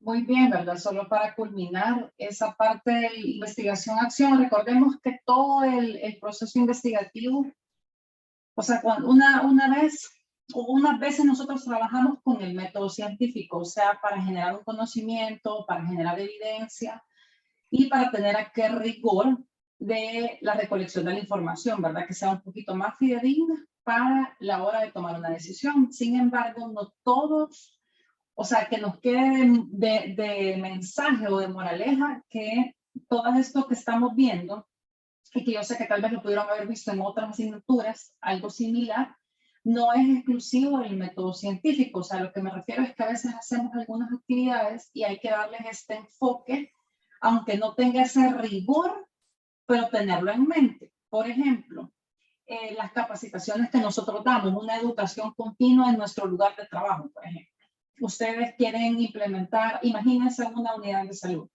Muy bien, ¿verdad? Solo para culminar esa parte de investigación-acción, recordemos que todo el proceso investigativo, o sea, cuando unas veces nosotros trabajamos con el método científico, o sea, para generar un conocimiento, para generar evidencia y para tener aquel rigor de la recolección de la información, ¿verdad? Que sea un poquito más fidedigna para la hora de tomar una decisión. Sin embargo, no todos, o sea, que nos quede de mensaje o de moraleja que todo esto que estamos viendo, y que yo sé que tal vez lo pudieron haber visto en otras asignaturas, algo similar, no es exclusivo del método científico. O sea, lo que me refiero es que a veces hacemos algunas actividades y hay que darles este enfoque, aunque no tenga ese rigor, pero tenerlo en mente. Por ejemplo, las capacitaciones que nosotros damos, una educación continua en nuestro lugar de trabajo, por ejemplo. Ustedes quieren implementar, imagínense una unidad de salud.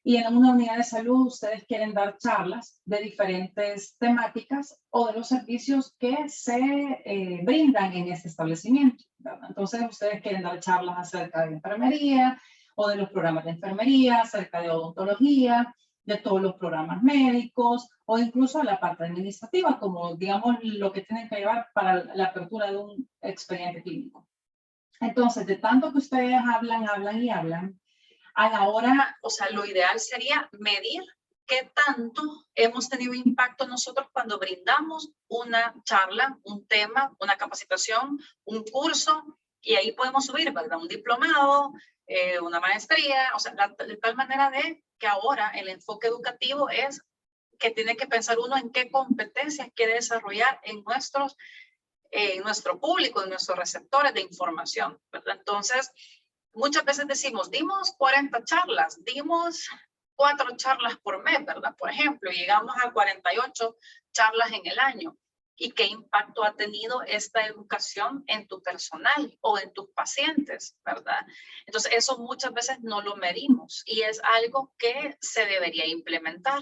Y en una unidad de salud ustedes quieren dar charlas de diferentes temáticas o de los servicios que se brindan en este establecimiento, ¿verdad? Entonces ustedes quieren dar charlas acerca de enfermería o de los programas de enfermería, acerca de odontología, de todos los programas médicos o incluso la parte administrativa, como digamos lo que tienen que llevar para la apertura de un expediente clínico. Entonces, de tanto que ustedes hablan y hablan, a la hora, o sea, lo ideal sería medir qué tanto hemos tenido impacto nosotros cuando brindamos una charla, un tema, una capacitación, un curso, y ahí podemos subir, ¿verdad? Un diplomado, una maestría, o sea, de tal manera de que ahora el enfoque educativo es que tiene que pensar uno en qué competencias quiere desarrollar en nuestro público, en nuestros receptores de información, ¿verdad? Entonces, muchas veces decimos, dimos 40 charlas, dimos 4 charlas por mes, ¿verdad? Por ejemplo, llegamos a 48 charlas en el año. ¿Y qué impacto ha tenido esta educación en tu personal o en tus pacientes, verdad? Entonces, eso muchas veces no lo medimos y es algo que se debería implementar.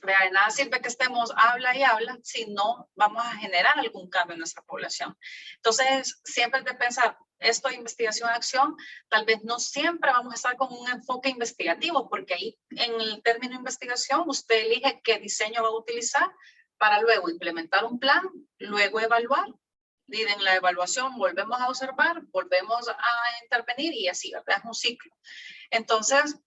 De nada sirve que estemos habla y habla si no vamos a generar algún cambio en nuestra población. Entonces, siempre de pensar, esto de investigación-acción, tal vez no siempre vamos a estar con un enfoque investigativo, porque ahí en el término investigación usted elige qué diseño va a utilizar para luego implementar un plan, luego evaluar, y en la evaluación volvemos a observar, volvemos a intervenir y así, ¿verdad? Es un ciclo. Entonces,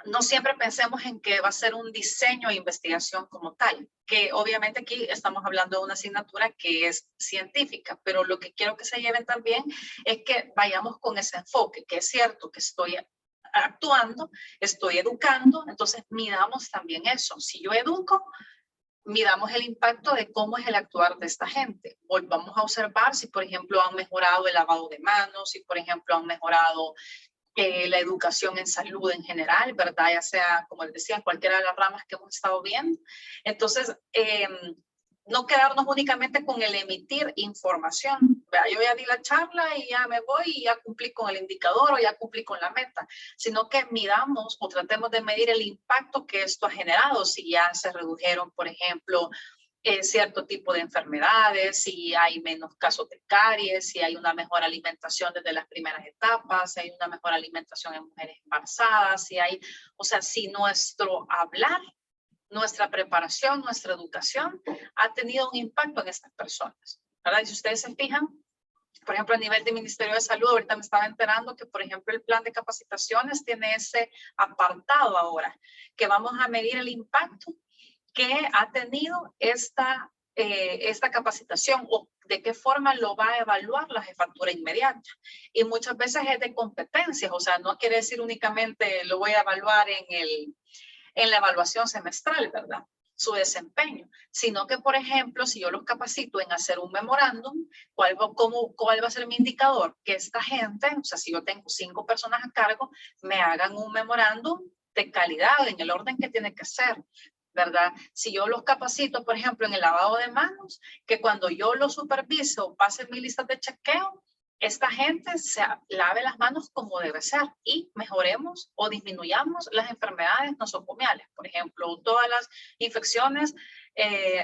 no siempre pensemos en que va a ser un diseño de investigación como tal, que obviamente aquí estamos hablando de una asignatura que es científica, pero lo que quiero que se lleven también es que vayamos con ese enfoque, que es cierto que estoy actuando, estoy educando, entonces midamos también eso. Si yo educo, midamos el impacto de cómo es el actuar de esta gente. Volvamos a observar si, por ejemplo, han mejorado el lavado de manos, si, por ejemplo, han mejorado la educación en salud en general, ¿verdad? Ya sea, como les decía, cualquiera de las ramas que hemos estado viendo. Entonces, no quedarnos únicamente con el emitir información. ¿Verdad? Yo ya di la charla y ya me voy y ya cumplí con el indicador o ya cumplí con la meta, sino que midamos o tratemos de medir el impacto que esto ha generado, si ya se redujeron, por ejemplo, cierto tipo de enfermedades, si hay menos casos de caries, si hay una mejor alimentación desde las primeras etapas, si hay una mejor alimentación en mujeres embarazadas, si hay, o sea, si nuestro hablar, nuestra preparación, nuestra educación ha tenido un impacto en estas personas, ¿verdad? Y si ustedes se fijan, por ejemplo, a nivel del Ministerio de Salud, ahorita me estaba enterando que, por ejemplo, el plan de capacitaciones tiene ese apartado ahora, que vamos a medir el impacto que ha tenido esta capacitación o de qué forma lo va a evaluar la jefatura inmediata. Y muchas veces es de competencias, o sea, no quiere decir únicamente lo voy a evaluar en la evaluación semestral, ¿verdad? Su desempeño, sino que, por ejemplo, si yo los capacito en hacer un memorándum, ¿cuál va a ser mi indicador? Que esta gente, o sea, si yo tengo 5 personas a cargo, me hagan un memorándum de calidad en el orden que tiene que ser, ¿verdad? Si yo los capacito, por ejemplo, en el lavado de manos, que cuando yo los superviso, pase mi lista de chequeo, esta gente se lave las manos como debe ser y mejoremos o disminuyamos las enfermedades nosocomiales, por ejemplo, todas las infecciones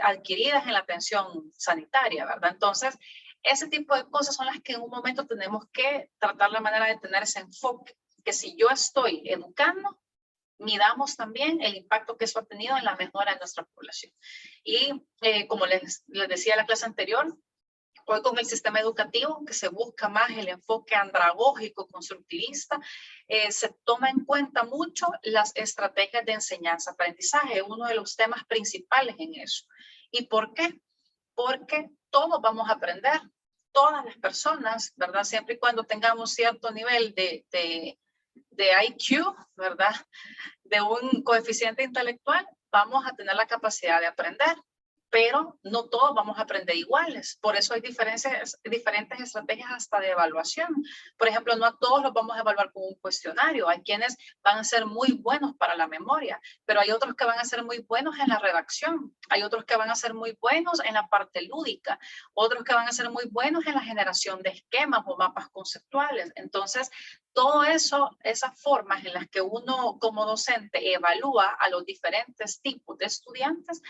adquiridas en la atención sanitaria, ¿verdad? Entonces, ese tipo de cosas son las que en un momento tenemos que tratar la manera de tener ese enfoque. que si yo estoy educando, midamos también el impacto que eso ha tenido en la mejora de nuestra población. Y como les decía en la clase anterior, hoy con el sistema educativo que se busca más el enfoque andragógico, constructivista, se toma en cuenta mucho las estrategias de enseñanza-aprendizaje, uno de los temas principales en eso. ¿Y por qué? Porque todos vamos a aprender, todas las personas, ¿verdad? Siempre y cuando tengamos cierto nivel de IQ, ¿verdad? De un coeficiente intelectual, vamos a tener la capacidad de aprender. Pero no todos vamos a aprender iguales. Por eso hay diferentes estrategias hasta de evaluación. Por ejemplo, no a todos los vamos a evaluar con un cuestionario. Hay quienes van a ser muy buenos para la memoria, pero hay otros que van a ser muy buenos en la redacción. Hay otros que van a ser muy buenos en la parte lúdica. Otros que van a ser muy buenos en la generación de esquemas o mapas conceptuales. Entonces, todo eso, esas formas en las que uno como docente evalúa a los diferentes tipos de estudiantes,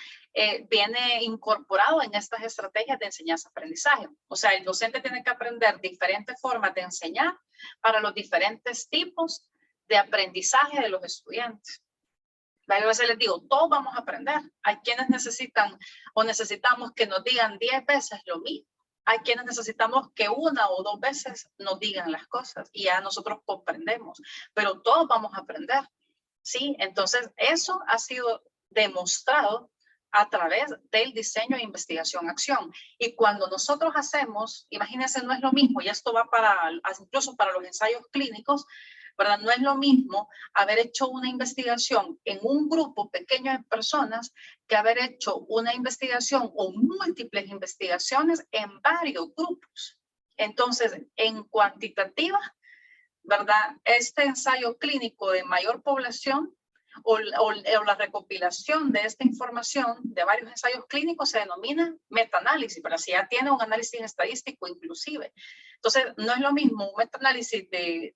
viene incorporado en estas estrategias de enseñanza-aprendizaje. O sea, el docente tiene que aprender diferentes formas de enseñar para los diferentes tipos de aprendizaje de los estudiantes. A veces les digo, todos vamos a aprender. Hay quienes necesitan o necesitamos que nos digan 10 veces lo mismo. Hay quienes necesitamos que 1 o 2 veces nos digan las cosas y ya nosotros comprendemos, pero todos vamos a aprender, ¿sí? Entonces, eso ha sido demostrado a través del diseño de investigación-acción. Y cuando nosotros hacemos, imagínense, no es lo mismo, y esto va incluso para los ensayos clínicos, ¿verdad? No es lo mismo haber hecho una investigación en un grupo pequeño de personas que haber hecho una investigación o múltiples investigaciones en varios grupos. Entonces, en cuantitativa, ¿verdad? Este ensayo clínico de mayor población o la recopilación de esta información de varios ensayos clínicos se denomina metaanálisis, pero si ya tiene un análisis estadístico inclusive. Entonces, no es lo mismo un metaanálisis de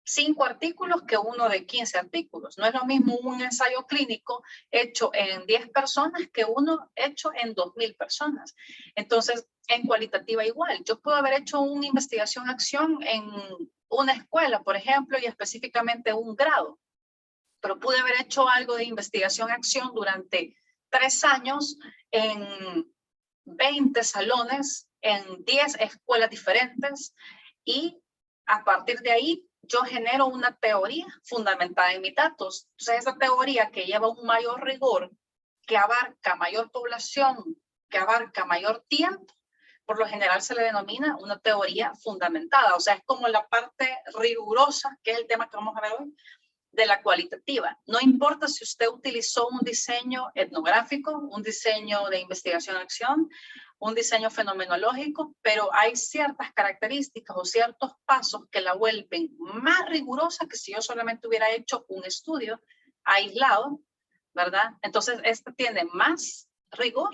5 artículos que uno de 15 artículos. No es lo mismo un ensayo clínico hecho en 10 personas que uno hecho en 2.000 personas. Entonces, en cualitativa igual. Yo puedo haber hecho una investigación-acción en una escuela, por ejemplo, y específicamente un grado. Pero pude haber hecho algo de investigación-acción durante 3 años en 20 salones, en 10 escuelas diferentes, y a partir de ahí yo genero una teoría fundamentada en mis datos. Entonces, esa teoría que lleva un mayor rigor, que abarca mayor población, que abarca mayor tiempo, por lo general se le denomina una teoría fundamentada. O sea, es como la parte rigurosa, que es el tema que vamos a ver hoy, de la cualitativa. No importa si usted utilizó un diseño etnográfico, un diseño de investigación-acción, un diseño fenomenológico, pero hay ciertas características o ciertos pasos que la vuelven más rigurosa que si yo solamente hubiera hecho un estudio aislado, ¿verdad? Entonces, este tiene más rigor,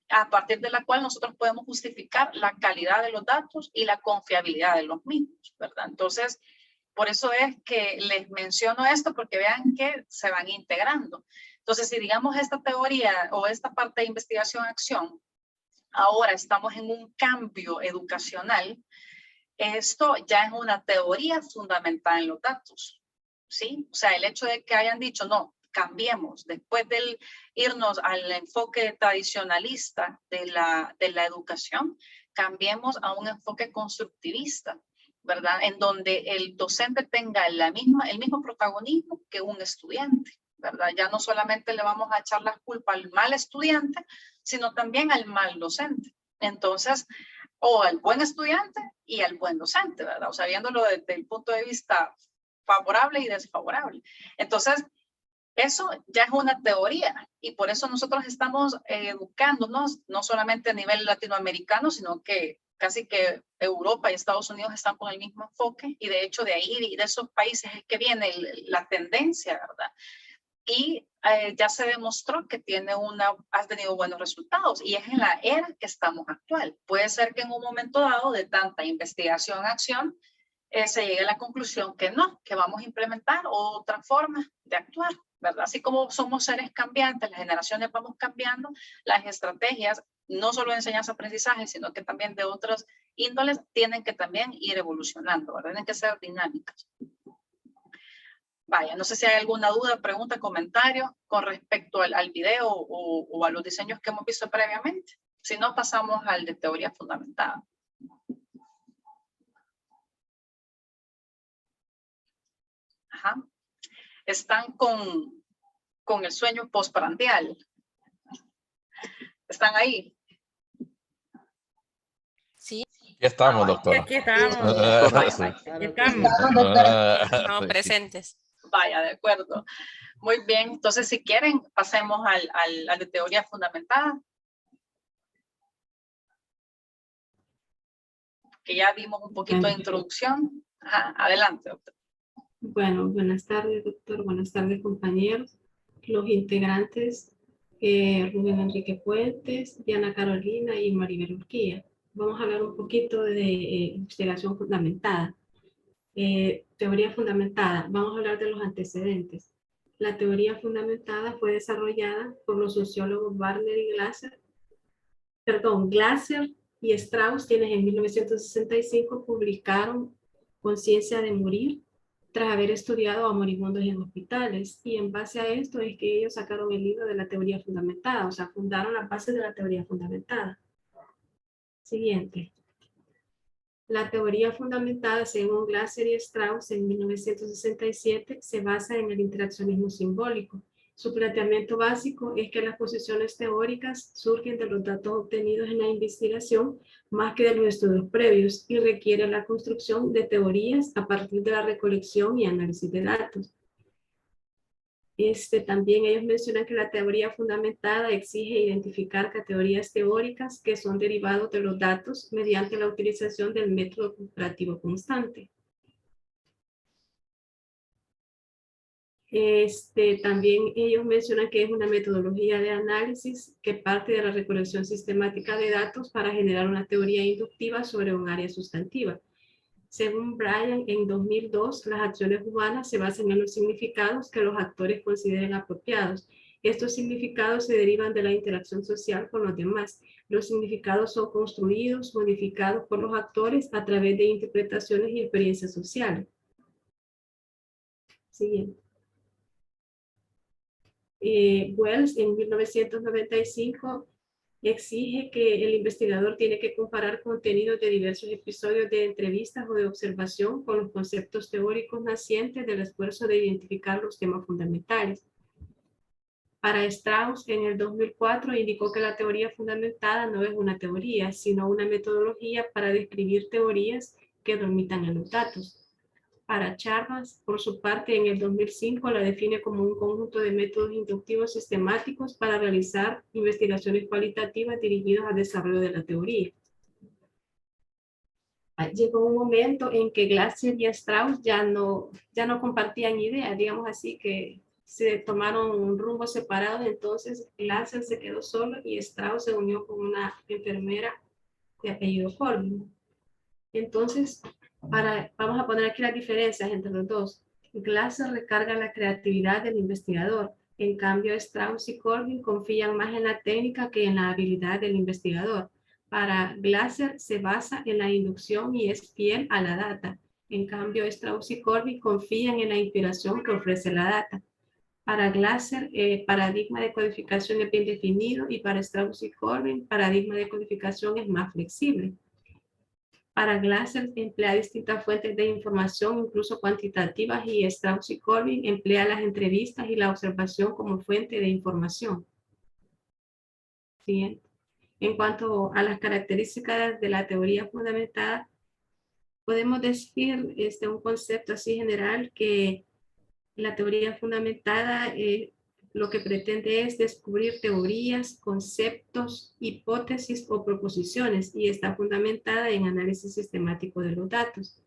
a partir de la cual nosotros podemos justificar la calidad de los datos y la confiabilidad de los mismos, ¿verdad? Entonces, por eso es que les menciono esto, porque vean que se van integrando. Entonces, si digamos esta teoría o esta parte de investigación-acción, ahora estamos en un cambio educacional, esto ya es una teoría fundamental en los datos, ¿sí? O sea, el hecho de que hayan dicho, no, cambiemos, después de irnos al enfoque tradicionalista de la educación, cambiemos a un enfoque constructivista, ¿verdad? En donde el docente tenga el mismo protagonismo que un estudiante, ¿verdad? Ya no solamente le vamos a echar la culpa al mal estudiante, sino también al mal docente. Entonces, o al buen estudiante y al buen docente, ¿verdad? O sea, viéndolo desde el punto de vista favorable y desfavorable. Entonces, eso ya es una teoría y por eso nosotros estamos educándonos, no solamente a nivel latinoamericano, sino que casi que Europa y Estados Unidos están con el mismo enfoque y de hecho de ahí y de esos países es que viene la tendencia, ¿verdad? Y ya se demostró que ha tenido buenos resultados y es en la era que estamos actual. Puede ser que en un momento dado de tanta investigación-acción se llegue a la conclusión que no, que vamos a implementar otra forma de actuar, ¿verdad? Así como somos seres cambiantes, las generaciones vamos cambiando, las estrategias, no solo de enseñanza-aprendizaje, sino que también de otras índoles, tienen que también ir evolucionando, ¿verdad? Tienen que ser dinámicas. Vaya, no sé si hay alguna duda, pregunta, comentario con respecto al video o a los diseños que hemos visto previamente. Si no, pasamos al de teoría fundamentada. Ajá. Están con el sueño postprandial. ¿Están ahí? Sí. Ya estamos, doctora. Aquí estamos. Estamos presentes. Vaya, de acuerdo. Muy bien. Entonces, si quieren, pasemos al de teoría fundamentada. Que ya dimos un poquito de introducción. Ajá, adelante, doctor. Bueno, buenas tardes, doctor. Buenas tardes, compañeros. Los integrantes, Rubén Enrique Puentes, Diana Carolina y Maribel Urquía. Vamos a hablar un poquito de investigación fundamentada. Teoría fundamentada. Vamos a hablar de los antecedentes. La teoría fundamentada fue desarrollada por los sociólogos Barner y Glasser y Strauss, quienes en 1965 publicaron Conciencia de Morir, tras haber estudiado a moribundos en hospitales. Y en base a esto es que ellos sacaron el libro de la teoría fundamentada, o sea, fundaron las bases de la teoría fundamentada. Siguiente. La teoría fundamentada, según Glasser y Strauss, en 1967, se basa en el interaccionismo simbólico. Su planteamiento básico es que las posiciones teóricas surgen de los datos obtenidos en la investigación más que de los estudios previos y requiere la construcción de teorías a partir de la recolección y análisis de datos. También ellos mencionan que la teoría fundamentada exige identificar categorías teóricas que son derivados de los datos mediante la utilización del método comparativo constante. También ellos mencionan que es una metodología de análisis que parte de la recolección sistemática de datos para generar una teoría inductiva sobre un área sustantiva. Según Bryan, en 2002, las acciones humanas se basan en los significados que los actores consideren apropiados. Estos significados se derivan de la interacción social con los demás. Los significados son construidos, modificados por los actores a través de interpretaciones y experiencias sociales. Siguiente. Wells, en 1995, exige que el investigador tiene que comparar contenidos de diversos episodios de entrevistas o de observación con los conceptos teóricos nacientes del esfuerzo de identificar los temas fundamentales. Para Strauss, en el 2004, indicó que la teoría fundamentada no es una teoría, sino una metodología para describir teorías que dormitan en los datos. Para Charmas, por su parte, en el 2005 la define como un conjunto de métodos inductivos sistemáticos para realizar investigaciones cualitativas dirigidas al desarrollo de la teoría. Llegó un momento en que Glasser y Strauss ya no compartían ideas, digamos así, que se tomaron un rumbo separado. Entonces Glasser se quedó solo y Strauss se unió con una enfermera de apellido Corbin. Entonces, vamos a poner aquí las diferencias entre los dos. Glasser recarga la creatividad del investigador. En cambio, Strauss y Corbin confían más en la técnica que en la habilidad del investigador. Para Glasser se basa en la inducción y es fiel a la data. En cambio, Strauss y Corbin confían en la inspiración que ofrece la data. Para Glasser, paradigma de codificación es bien definido, y para Strauss y Corbin, paradigma de codificación es más flexible. Para Glasser emplea distintas fuentes de información, incluso cuantitativas, y Strauss y Corbin emplea las entrevistas y la observación como fuente de información. Siguiente. En cuanto a las características de la teoría fundamentada, podemos decir un concepto así general, que la teoría fundamentada lo que pretende es descubrir teorías, conceptos, hipótesis o proposiciones, y está fundamentada en análisis sistemático de los datos.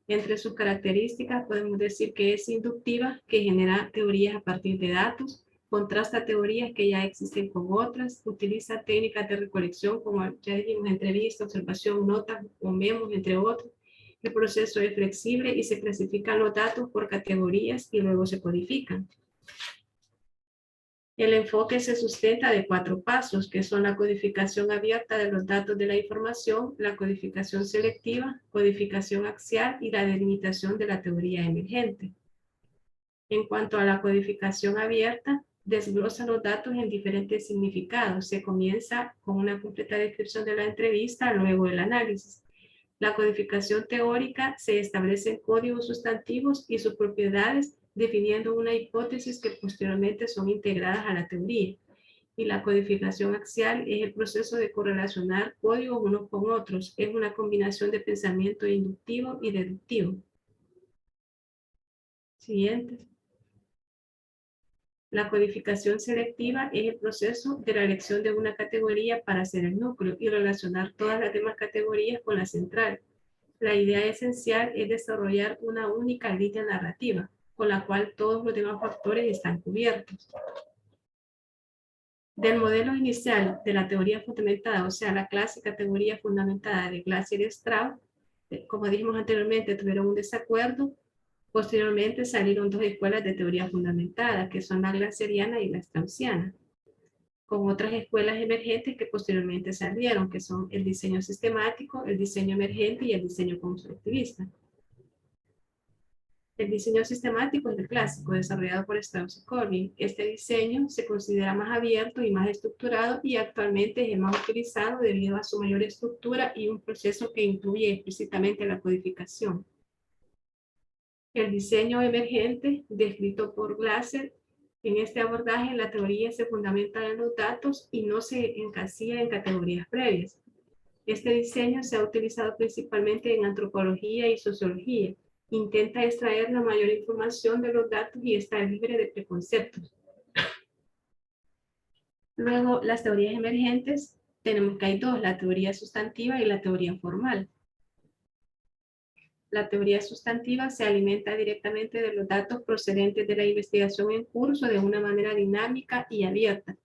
Entre sus características podemos decir que es inductiva, que genera teorías a partir de datos, contrasta teorías que ya existen con otras, utiliza técnicas de recolección como ya dijimos, entrevista, observación, notas o memos, entre otros. El proceso es flexible y se clasifican los datos por categorías y luego se codifican. El enfoque se sustenta de 4 pasos, que son la codificación abierta de los datos de la información, la codificación selectiva, codificación axial y la delimitación de la teoría emergente. En cuanto a la codificación abierta, desglosa los datos en diferentes significados. Se comienza con una completa descripción de la entrevista, luego el análisis. La codificación teórica se establecen códigos sustantivos y sus propiedades, definiendo una hipótesis que posteriormente son integradas a la teoría. Y la codificación axial es el proceso de correlacionar códigos unos con otros. Es una combinación de pensamiento inductivo y deductivo. Siguiente. La codificación selectiva es el proceso de la elección de una categoría para ser el núcleo y relacionar todas las demás categorías con la central. La idea esencial es desarrollar una única línea narrativa, con la cual todos los demás factores están cubiertos. Del modelo inicial de la teoría fundamentada, o sea, la clásica teoría fundamentada de Glasser y Strauss, como dijimos anteriormente, tuvieron un desacuerdo. Posteriormente salieron dos escuelas de teoría fundamentada, que son la glasseriana y la straussiana, con otras escuelas emergentes que posteriormente salieron, que son el diseño sistemático, el diseño emergente y el diseño constructivista. El diseño sistemático es el clásico, desarrollado por Strauss y Corbin. Este diseño se considera más abierto y más estructurado y actualmente es el más utilizado debido a su mayor estructura y un proceso que incluye explícitamente la codificación. El diseño emergente, descrito por Glasser, en este abordaje la teoría se fundamenta en los datos y no se encasilla en categorías previas. Este diseño se ha utilizado principalmente en antropología y sociología. Intenta extraer la mayor información de los datos y está libre de preconceptos. Luego, las teorías emergentes, tenemos que hay dos, la teoría sustantiva y la teoría formal. La teoría sustantiva se alimenta directamente de los datos procedentes de la investigación en curso de una manera dinámica y abierta.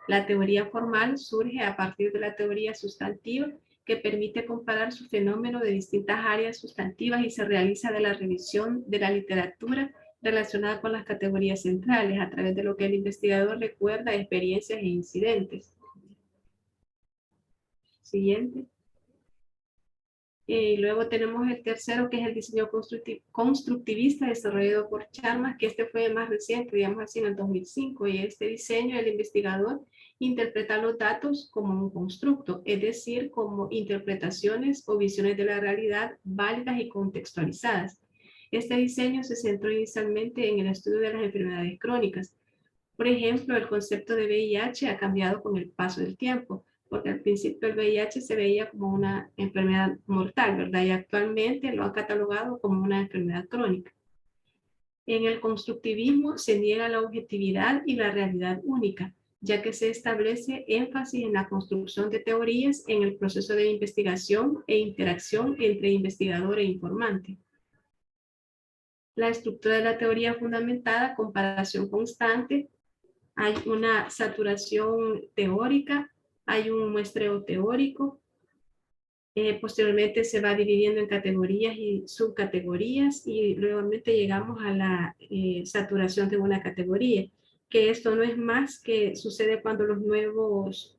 La teoría formal surge a partir de la teoría sustantiva, que permite comparar su fenómeno de distintas áreas sustantivas y se realiza de la revisión de la literatura relacionada con las categorías centrales, a través de lo que el investigador recuerda experiencias e incidentes. Siguiente. Y luego tenemos el tercero, que es el diseño constructivista desarrollado por Chalmers, que este fue más reciente, digamos así, en el 2005. Y este diseño, el investigador interpreta los datos como un constructo, es decir, como interpretaciones o visiones de la realidad válidas y contextualizadas. Este diseño se centró inicialmente en el estudio de las enfermedades crónicas. Por ejemplo, el concepto de VIH ha cambiado con el paso del tiempo, porque al principio el VIH se veía como una enfermedad mortal, ¿verdad? Y actualmente lo ha catalogado como una enfermedad crónica. En el constructivismo se niega la objetividad y la realidad única, ya que se establece énfasis en la construcción de teorías en el proceso de investigación e interacción entre investigador e informante. La estructura de la teoría fundamentada, comparación constante, hay una saturación teórica, hay un muestreo teórico, posteriormente se va dividiendo en categorías y subcategorías y nuevamente llegamos a la saturación de una categoría, que esto no es más que sucede cuando los nuevos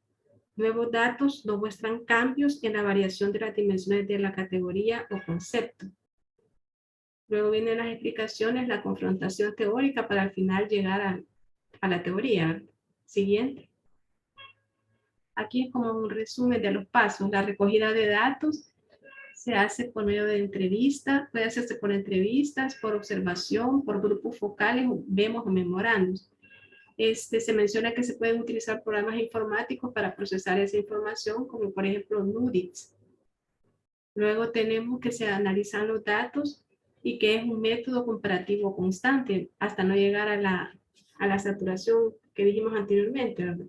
datos nos muestran cambios en la variación de las dimensiones de la categoría o concepto. Luego vienen las explicaciones, la confrontación teórica para al final llegar a la teoría. Siguiente. Aquí es como un resumen de los pasos. La recogida de datos se hace por medio de entrevistas, puede hacerse por entrevistas, por observación, por grupos focales, vemos o memorandos. Se menciona que se pueden utilizar programas informáticos para procesar esa información, como por ejemplo NUDIS. Luego tenemos que se analizan los datos y que es un método comparativo constante hasta no llegar a la saturación que dijimos anteriormente, ¿verdad?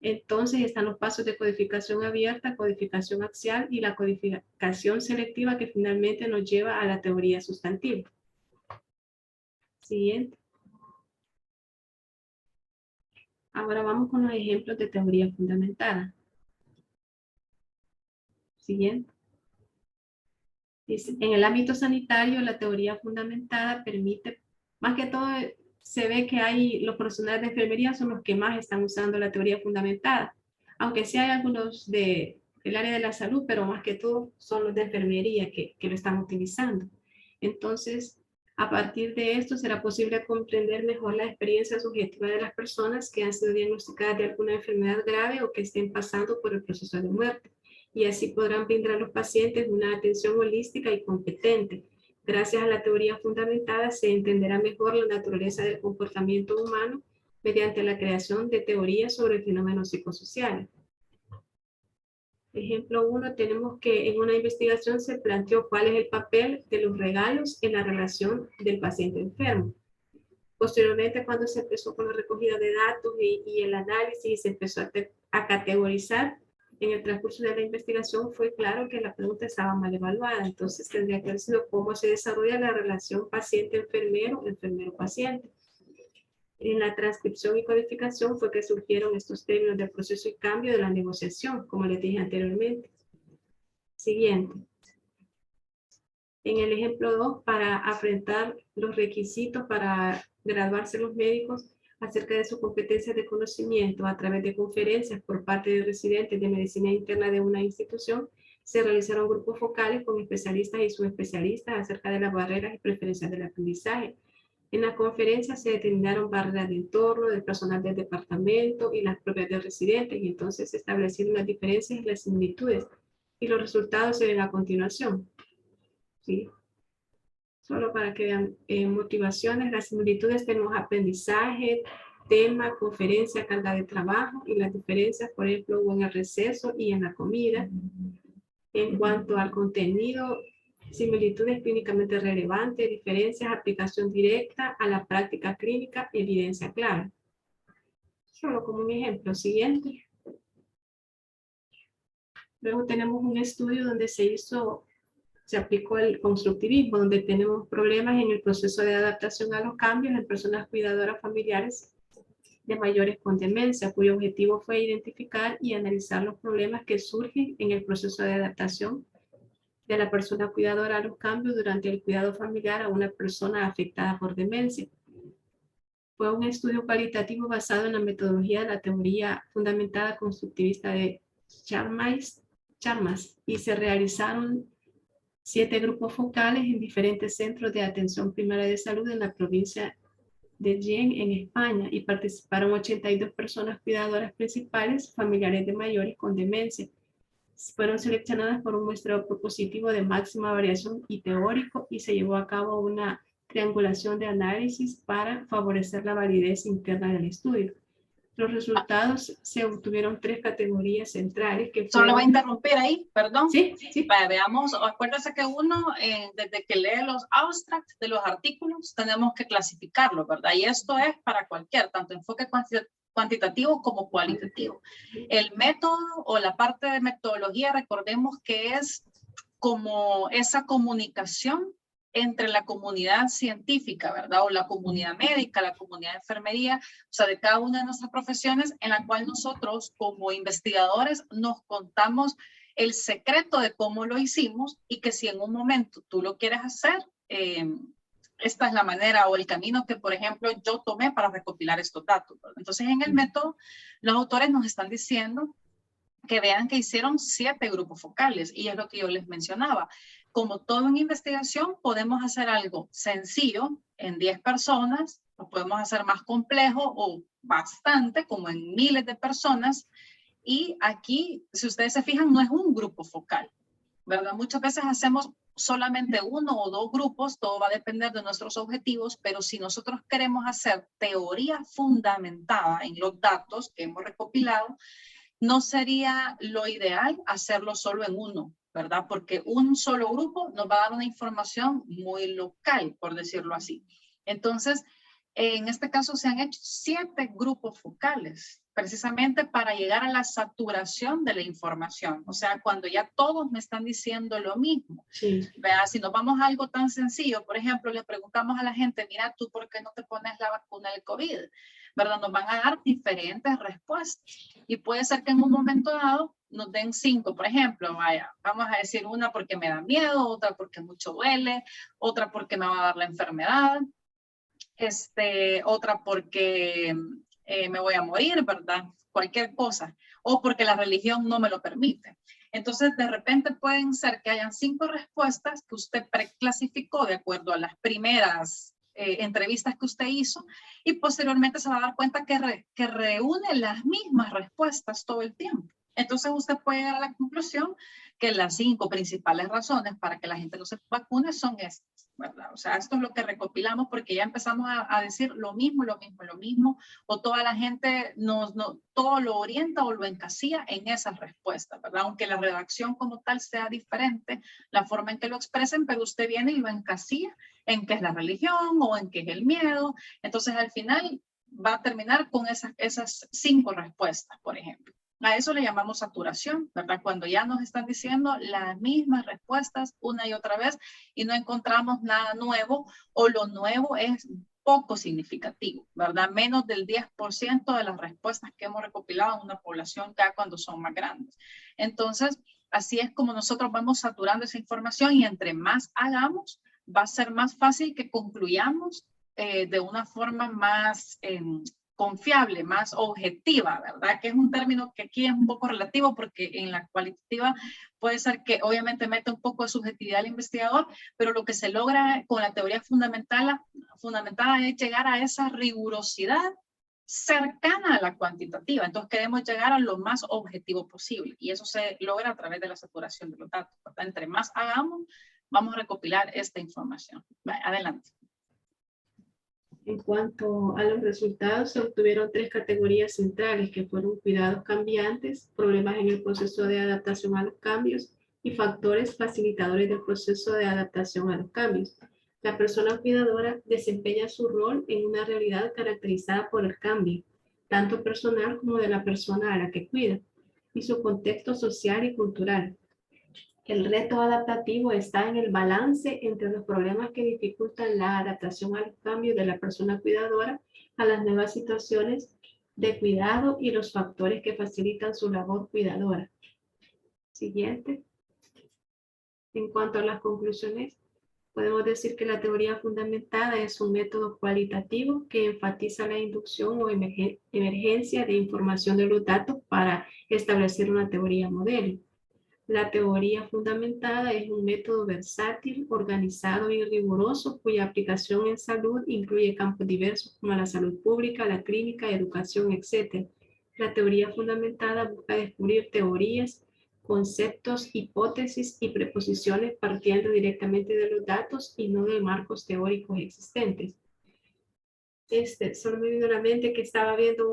Entonces están los pasos de codificación abierta, codificación axial y la codificación selectiva, que finalmente nos lleva a la teoría sustantiva. Siguiente. Ahora vamos con los ejemplos de teoría fundamentada. Siguiente. Dice, en el ámbito sanitario, la teoría fundamentada permite, más que todo, se ve que los profesionales de enfermería son los que más están usando la teoría fundamentada, aunque sí hay algunos del área de la salud, pero más que todo son los de enfermería que lo están utilizando. Entonces, A partir de esto será posible comprender mejor la experiencia subjetiva de las personas que han sido diagnosticadas de alguna enfermedad grave o que estén pasando por el proceso de muerte. Y así podrán brindar a los pacientes una atención holística y competente. Gracias a la teoría fundamentada se entenderá mejor la naturaleza del comportamiento humano mediante la creación de teorías sobre fenómenos psicosociales. Ejemplo 1, tenemos que en una investigación se planteó cuál es el papel de los regalos en la relación del paciente enfermo. Posteriormente, cuando se empezó con la recogida de datos y el análisis, se empezó a categorizar, en el transcurso de la investigación fue claro que la pregunta estaba mal evaluada. Entonces tendría que haber sido cómo se desarrolla la relación paciente-enfermero, enfermero-paciente. En la transcripción y codificación fue que surgieron estos términos del proceso y cambio de la negociación, como les dije anteriormente. Siguiente. En el ejemplo 2, para afrontar los requisitos para graduarse los médicos acerca de su competencia de conocimiento a través de conferencias por parte de residentes de medicina interna de una institución, se realizaron grupos focales con especialistas y subespecialistas acerca de las barreras y preferencias del aprendizaje. En la conferencia se determinaron barreras de entorno, del personal del departamento y las propias de residentes, y entonces se establecieron las diferencias y las similitudes, y los resultados se ven a continuación. ¿Sí? Solo para que vean motivaciones, las similitudes tenemos aprendizaje, tema, conferencia, carga de trabajo, y las diferencias, por ejemplo, hubo en el receso y en la comida. En cuanto al contenido, similitudes clínicamente relevantes, diferencias, aplicación directa a la práctica clínica, evidencia clara. Solo como un ejemplo. Siguiente. Luego tenemos un estudio donde se aplicó el constructivismo, donde tenemos problemas en el proceso de adaptación a los cambios en personas cuidadoras familiares de mayores con demencia, cuyo objetivo fue identificar y analizar los problemas que surgen en el proceso de adaptación de la persona cuidadora a los cambios durante el cuidado familiar a una persona afectada por demencia. Fue un estudio cualitativo basado en la metodología de la teoría fundamentada constructivista de Chalmers, y se realizaron 7 grupos focales en diferentes centros de atención primaria de salud en la provincia de Jaén, en España, y participaron 82 personas cuidadoras principales, familiares de mayores con demencia. Fueron seleccionadas por un muestreo propositivo de máxima variación y teórico, y se llevó a cabo una triangulación de análisis para favorecer la validez interna del estudio. Los resultados se obtuvieron 3 categorías centrales que fueron... Solo voy a interrumpir ahí, perdón. Sí, sí. Veamos, acuérdense que uno, desde que lee los abstracts de los artículos, tenemos que clasificarlos, ¿verdad? Y esto es para cualquier, tanto enfoque cuantitativo como cualitativo. El método o la parte de metodología, recordemos que es como esa comunicación entre la comunidad científica, ¿verdad? O la comunidad médica, la comunidad de enfermería, o sea, de cada una de nuestras profesiones, en la cual nosotros como investigadores nos contamos el secreto de cómo lo hicimos, y que si en un momento tú lo quieres hacer, esta es la manera o el camino que, por ejemplo, yo tomé para recopilar estos datos, ¿verdad? Entonces, en el método, los autores nos están diciendo que vean que hicieron 7 grupos focales, y es lo que yo les mencionaba. Como todo en investigación, podemos hacer algo sencillo en 10 personas, lo podemos hacer más complejo o bastante, como en miles de personas, y aquí, si ustedes se fijan, no es un grupo focal, ¿verdad? Muchas veces hacemos solamente 1 o 2 grupos, todo va a depender de nuestros objetivos, pero si nosotros queremos hacer teoría fundamentada en los datos que hemos recopilado, no sería lo ideal hacerlo solo en uno, ¿verdad? Porque un solo grupo nos va a dar una información muy local, por decirlo así. Entonces, en este caso se han hecho 7 grupos focales, precisamente para llegar a la saturación de la información. O sea, cuando ya todos me están diciendo lo mismo. Sí. Vea, si nos vamos a algo tan sencillo, por ejemplo, le preguntamos a la gente, mira, ¿tú por qué no te pones la vacuna del COVID? ¿Verdad? Nos van a dar diferentes respuestas. Y puede ser que en un momento dado nos den 5, por ejemplo, vaya, vamos a decir una porque me da miedo, otra porque mucho duele, otra porque me va a dar la enfermedad, otra porque me voy a morir, ¿verdad? Cualquier cosa, o porque la religión no me lo permite. Entonces, de repente pueden ser que hayan 5 respuestas que usted preclasificó de acuerdo a las primeras entrevistas que usted hizo y posteriormente se va a dar cuenta que reúne las mismas respuestas todo el tiempo. Entonces, usted puede llegar a la conclusión que las 5 principales razones para que la gente no se vacune son estas, ¿verdad? O sea, esto es lo que recopilamos porque ya empezamos a decir lo mismo, o toda la gente todo lo orienta o lo encasilla en esas respuestas, ¿verdad? Aunque la redacción como tal sea diferente, la forma en que lo expresen, pero usted viene y lo encasilla en qué es la religión o en qué es el miedo. Entonces, al final va a terminar con esas 5 respuestas, por ejemplo. A eso le llamamos saturación, ¿verdad? Cuando ya nos están diciendo las mismas respuestas una y otra vez y no encontramos nada nuevo o lo nuevo es poco significativo, ¿verdad? Menos del 10% de las respuestas que hemos recopilado en una población ya cuando son más grandes. Entonces, así es como nosotros vamos saturando esa información y entre más hagamos, va a ser más fácil que concluyamos de una forma más confiable, más objetiva, ¿verdad? Que es un término que aquí es un poco relativo porque en la cualitativa puede ser que obviamente mete un poco de subjetividad al investigador, pero lo que se logra con la teoría fundamentada es llegar a esa rigurosidad cercana a la cuantitativa. Entonces queremos llegar a lo más objetivo posible y eso se logra a través de la saturación de los datos, ¿verdad? Entre más hagamos, vamos a recopilar esta información. Adelante. En cuanto a los resultados, se obtuvieron 3 categorías centrales que fueron cuidados cambiantes, problemas en el proceso de adaptación a los cambios y factores facilitadores del proceso de adaptación a los cambios. La persona cuidadora desempeña su rol en una realidad caracterizada por el cambio, tanto personal como de la persona a la que cuida, y su contexto social y cultural. El reto adaptativo está en el balance entre los problemas que dificultan la adaptación al cambio de la persona cuidadora a las nuevas situaciones de cuidado y los factores que facilitan su labor cuidadora. Siguiente. En cuanto a las conclusiones, podemos decir que la teoría fundamentada es un método cualitativo que enfatiza la inducción o emergencia de información de los datos para establecer una teoría modelo. La teoría fundamentada es un método versátil, organizado y riguroso, cuya aplicación en salud incluye campos diversos como la salud pública, la clínica, educación, etc. La teoría fundamentada busca descubrir teorías, conceptos, hipótesis y preposiciones partiendo directamente de los datos y no de marcos teóricos existentes. Solo me vino a la mente que estaba viendo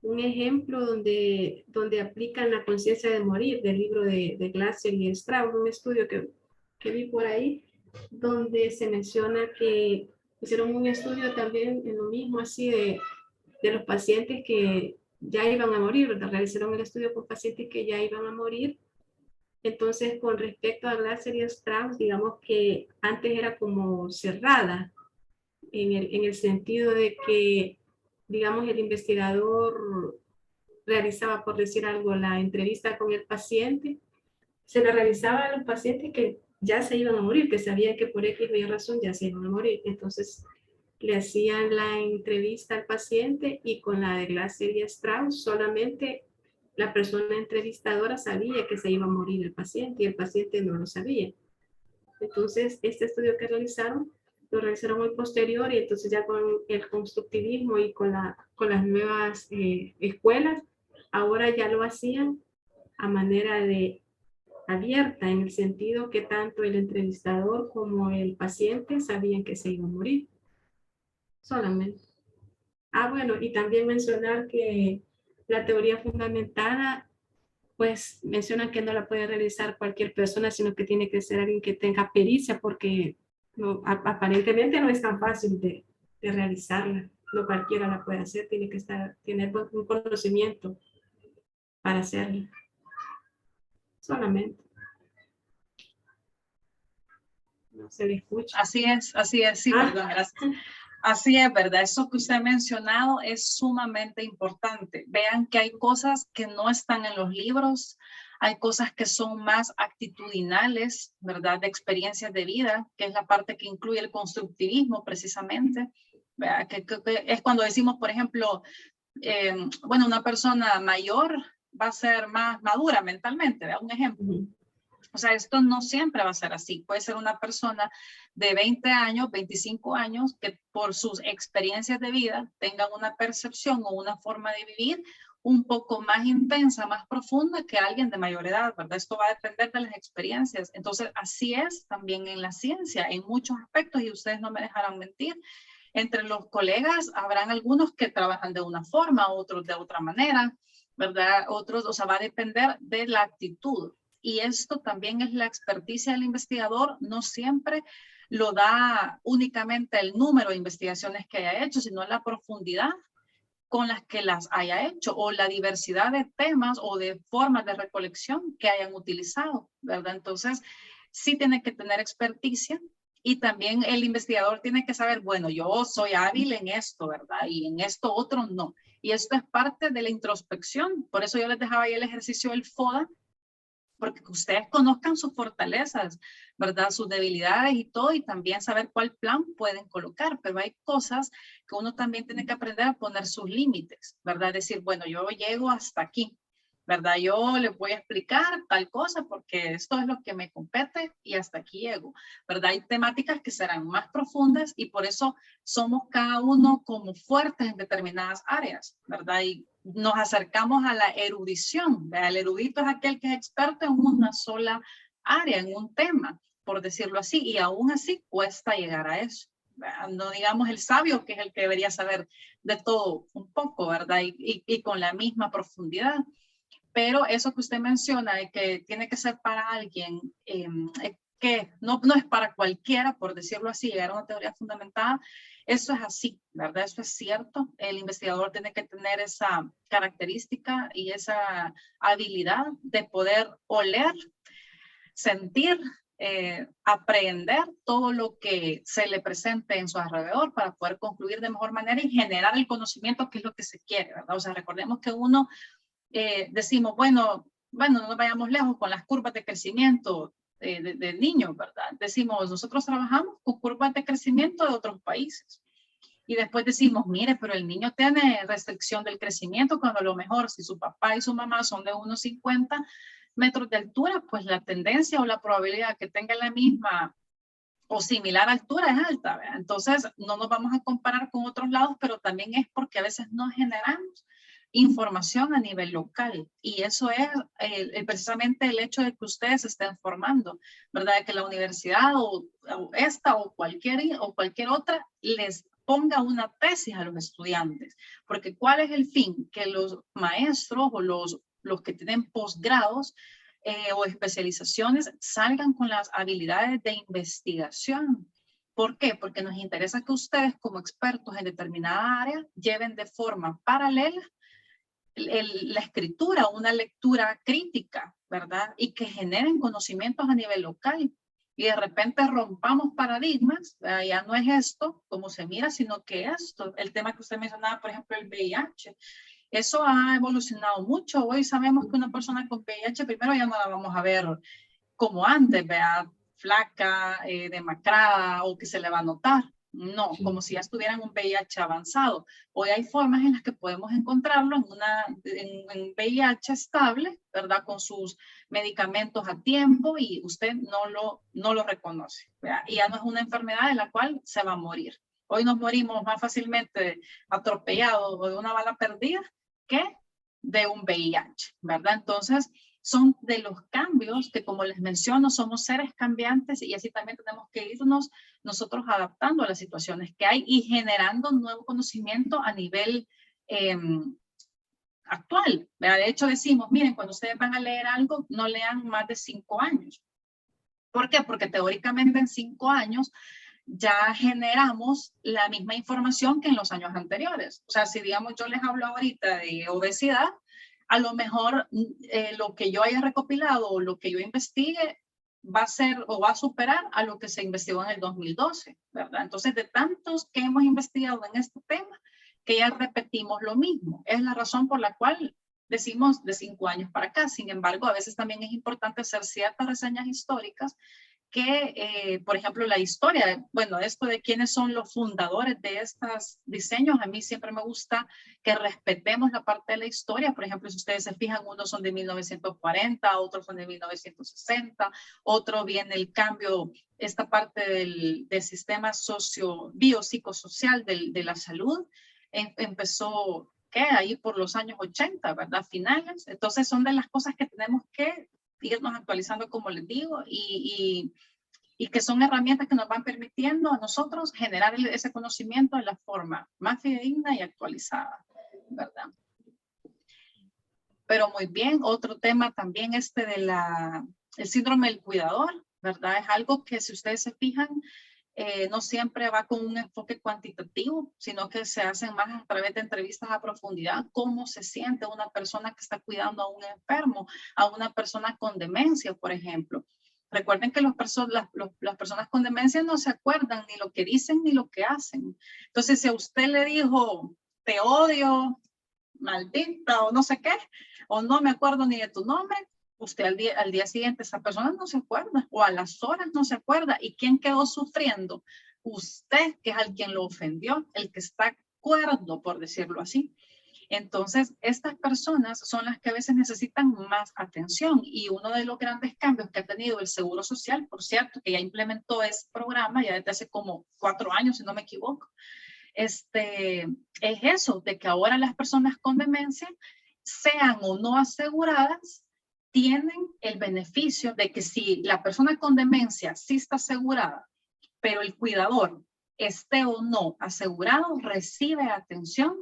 un ejemplo donde aplican la conciencia de morir del libro de Glasser y Strauss, un estudio que vi por ahí, donde se menciona que hicieron un estudio también en lo mismo así de los pacientes que ya iban a morir, realizaron el estudio con pacientes que ya iban a morir. Entonces, con respecto a Glasser y Strauss, digamos que antes era como cerrada, en el sentido de que, digamos, el investigador realizaba, por decir algo, la entrevista con el paciente, se la realizaba a los pacientes que ya se iban a morir, que sabían que por X o Y razón ya se iban a morir. Entonces, le hacían la entrevista al paciente y con la de Glasser y Strauss solamente la persona entrevistadora sabía que se iba a morir el paciente y el paciente no lo sabía. Entonces, este estudio que realizaron, lo realizaron muy posterior y entonces ya con el constructivismo y con las nuevas escuelas, ahora ya lo hacían a manera de abierta, en el sentido que tanto el entrevistador como el paciente sabían que se iba a morir. Solamente. Bueno, y también mencionar que la teoría fundamentada, pues menciona que no la puede realizar cualquier persona, sino que tiene que ser alguien que tenga pericia, porque no, aparentemente no es tan fácil de realizarla. No cualquiera la puede hacer, tiene que tener un conocimiento para hacerla. Solamente. No se le escucha. Así es, sí, perdón, gracias. Así es, ¿verdad? Eso que usted ha mencionado es sumamente importante. Vean que hay cosas que no están en los libros, hay cosas que son más actitudinales, ¿verdad? De experiencias de vida, que es la parte que incluye el constructivismo precisamente, ¿verdad? Que es cuando decimos, por ejemplo, bueno, una persona mayor va a ser más madura mentalmente, ¿verdad? Un ejemplo. O sea, esto no siempre va a ser así. Puede ser una persona de 20 años, 25 años, que por sus experiencias de vida tengan una percepción o una forma de vivir un poco más intensa, más profunda que alguien de mayor edad, ¿verdad? Esto va a depender de las experiencias. Entonces, así es también en la ciencia, en muchos aspectos, y ustedes no me dejarán mentir. Entre los colegas habrán algunos que trabajan de una forma, otros de otra manera, ¿verdad? Otros, o sea, va a depender de la actitud. Y esto también es la experticia del investigador, no siempre lo da únicamente el número de investigaciones que haya hecho, sino la profundidad con las que las haya hecho o la diversidad de temas o de formas de recolección que hayan utilizado, ¿verdad? Entonces, sí tiene que tener experticia y también el investigador tiene que saber, bueno, yo soy hábil en esto, ¿verdad? Y en esto otro no. Y esto es parte de la introspección. Por eso yo les dejaba ahí el ejercicio del FODA, porque ustedes conozcan sus fortalezas, ¿verdad? Sus debilidades y todo, y también saber cuál plan pueden colocar, pero hay cosas que uno también tiene que aprender a poner sus límites, ¿verdad? Decir, bueno, yo llego hasta aquí, ¿verdad? Yo les voy a explicar tal cosa porque esto es lo que me compete y hasta aquí llego, ¿verdad? Hay temáticas que serán más profundas y por eso somos cada uno como fuertes en determinadas áreas, ¿verdad? Y nos acercamos a la erudición, ¿verdad? El erudito es aquel que es experto en una sola área, en un tema, por decirlo así, y aún así cuesta llegar a eso. ¿Verdad? No digamos el sabio, que es el que debería saber de todo un poco, ¿verdad? Y con la misma profundidad. Pero eso que usted menciona de que tiene que ser para alguien que no es para cualquiera, por decirlo así, llegar a una teoría fundamentada, eso es así, ¿verdad? Eso es cierto. El investigador tiene que tener esa característica y esa habilidad de poder oler, sentir, aprender todo lo que se le presente en su alrededor para poder concluir de mejor manera y generar el conocimiento que es lo que se quiere, ¿verdad? O sea, recordemos que uno decimos, bueno, no nos vayamos lejos con las curvas de crecimiento de niños, ¿verdad? Decimos, nosotros trabajamos con curvas de crecimiento de otros países. Y después decimos, mire, pero el niño tiene restricción del crecimiento cuando a lo mejor si su papá y su mamá son de unos 50 metros de altura, pues la tendencia o la probabilidad que tenga la misma o similar altura es alta, ¿verdad? Entonces no nos vamos a comparar con otros lados, pero también es porque a veces no generamos información a nivel local y eso es precisamente el hecho de que ustedes se estén formando, ¿verdad? De que la universidad o esta o cualquier otra les ponga una tesis a los estudiantes, porque ¿cuál es el fin? Que los maestros o los que tienen posgrados o especializaciones salgan con las habilidades de investigación. ¿Por qué? Porque nos interesa que ustedes como expertos en determinada área lleven de forma paralela la escritura, una lectura crítica, ¿verdad? Y que generen conocimientos a nivel local. Y de repente rompamos paradigmas, ¿verdad? Ya no es esto como se mira, sino que esto, el tema que usted mencionaba, por ejemplo, el VIH. Eso ha evolucionado mucho. Hoy sabemos que una persona con VIH primero ya no la vamos a ver como antes, ¿verdad? Flaca, demacrada o que se le va a notar. No, como si ya estuvieran un VIH avanzado. Hoy hay formas en las que podemos encontrarlo en VIH estable, ¿verdad? Con sus medicamentos a tiempo y usted no lo reconoce, ¿verdad? Y ya no es una enfermedad de la cual se va a morir. Hoy nos morimos más fácilmente atropellados o de una bala perdida que de un VIH, ¿verdad? Entonces, son de los cambios que, como les menciono, somos seres cambiantes y así también tenemos que irnos nosotros adaptando a las situaciones que hay y generando nuevo conocimiento a nivel actual. De hecho, decimos, miren, cuando ustedes van a leer algo, no lean más de 5 años. ¿Por qué? Porque teóricamente en 5 años ya generamos la misma información que en los años anteriores. O sea, si digamos yo les hablo ahorita de obesidad, a lo mejor lo que yo haya recopilado o lo que yo investigue va a ser o va a superar a lo que se investigó en el 2012, ¿verdad? Entonces, de tantos que hemos investigado en este tema, que ya repetimos lo mismo. Es la razón por la cual decimos de 5 años para acá. Sin embargo, a veces también es importante hacer ciertas reseñas históricas que, por ejemplo, la historia, bueno, esto de quiénes son los fundadores de estos diseños, a mí siempre me gusta que respetemos la parte de la historia. Por ejemplo, si ustedes se fijan, unos son de 1940, otros son de 1960, otro viene el cambio, esta parte del sistema biopsicosocial de la salud, empezó, ¿qué? Ahí por los años 80, ¿verdad? Finales. Entonces son de las cosas que tenemos que irnos actualizando, como les digo, y que son herramientas que nos van permitiendo a nosotros generar ese conocimiento de la forma más fidedigna y actualizada, ¿verdad? Pero muy bien, otro tema también el síndrome del cuidador, ¿verdad? Es algo que, si ustedes se fijan, no siempre va con un enfoque cuantitativo, sino que se hacen más a través de entrevistas a profundidad, cómo se siente una persona que está cuidando a un enfermo, a una persona con demencia, por ejemplo. Recuerden que las personas con demencia no se acuerdan ni lo que dicen ni lo que hacen. Entonces, si a usted le dijo, te odio, maldita, o no sé qué, o no me acuerdo ni de tu nombre, usted al día siguiente esa persona no se acuerda, o a las horas no se acuerda. ¿Y quién quedó sufriendo? Usted, que es al quien lo ofendió, el que está cuerdo, por decirlo así. Entonces, estas personas son las que a veces necesitan más atención, y uno de los grandes cambios que ha tenido el Seguro Social, por cierto, que ya implementó ese programa ya desde hace como 4 años, si no me equivoco, es eso, de que ahora las personas con demencia, sean o no aseguradas, tienen el beneficio de que si la persona con demencia sí está asegurada, pero el cuidador esté o no asegurado, recibe atención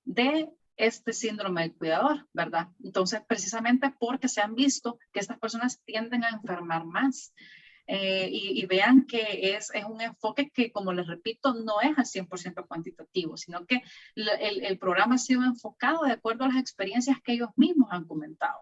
de este síndrome del cuidador, ¿verdad? Entonces, precisamente porque se han visto que estas personas tienden a enfermar más. Y vean que es un enfoque que, como les repito, no es al 100% cuantitativo, sino que el programa ha sido enfocado de acuerdo a las experiencias que ellos mismos han comentado.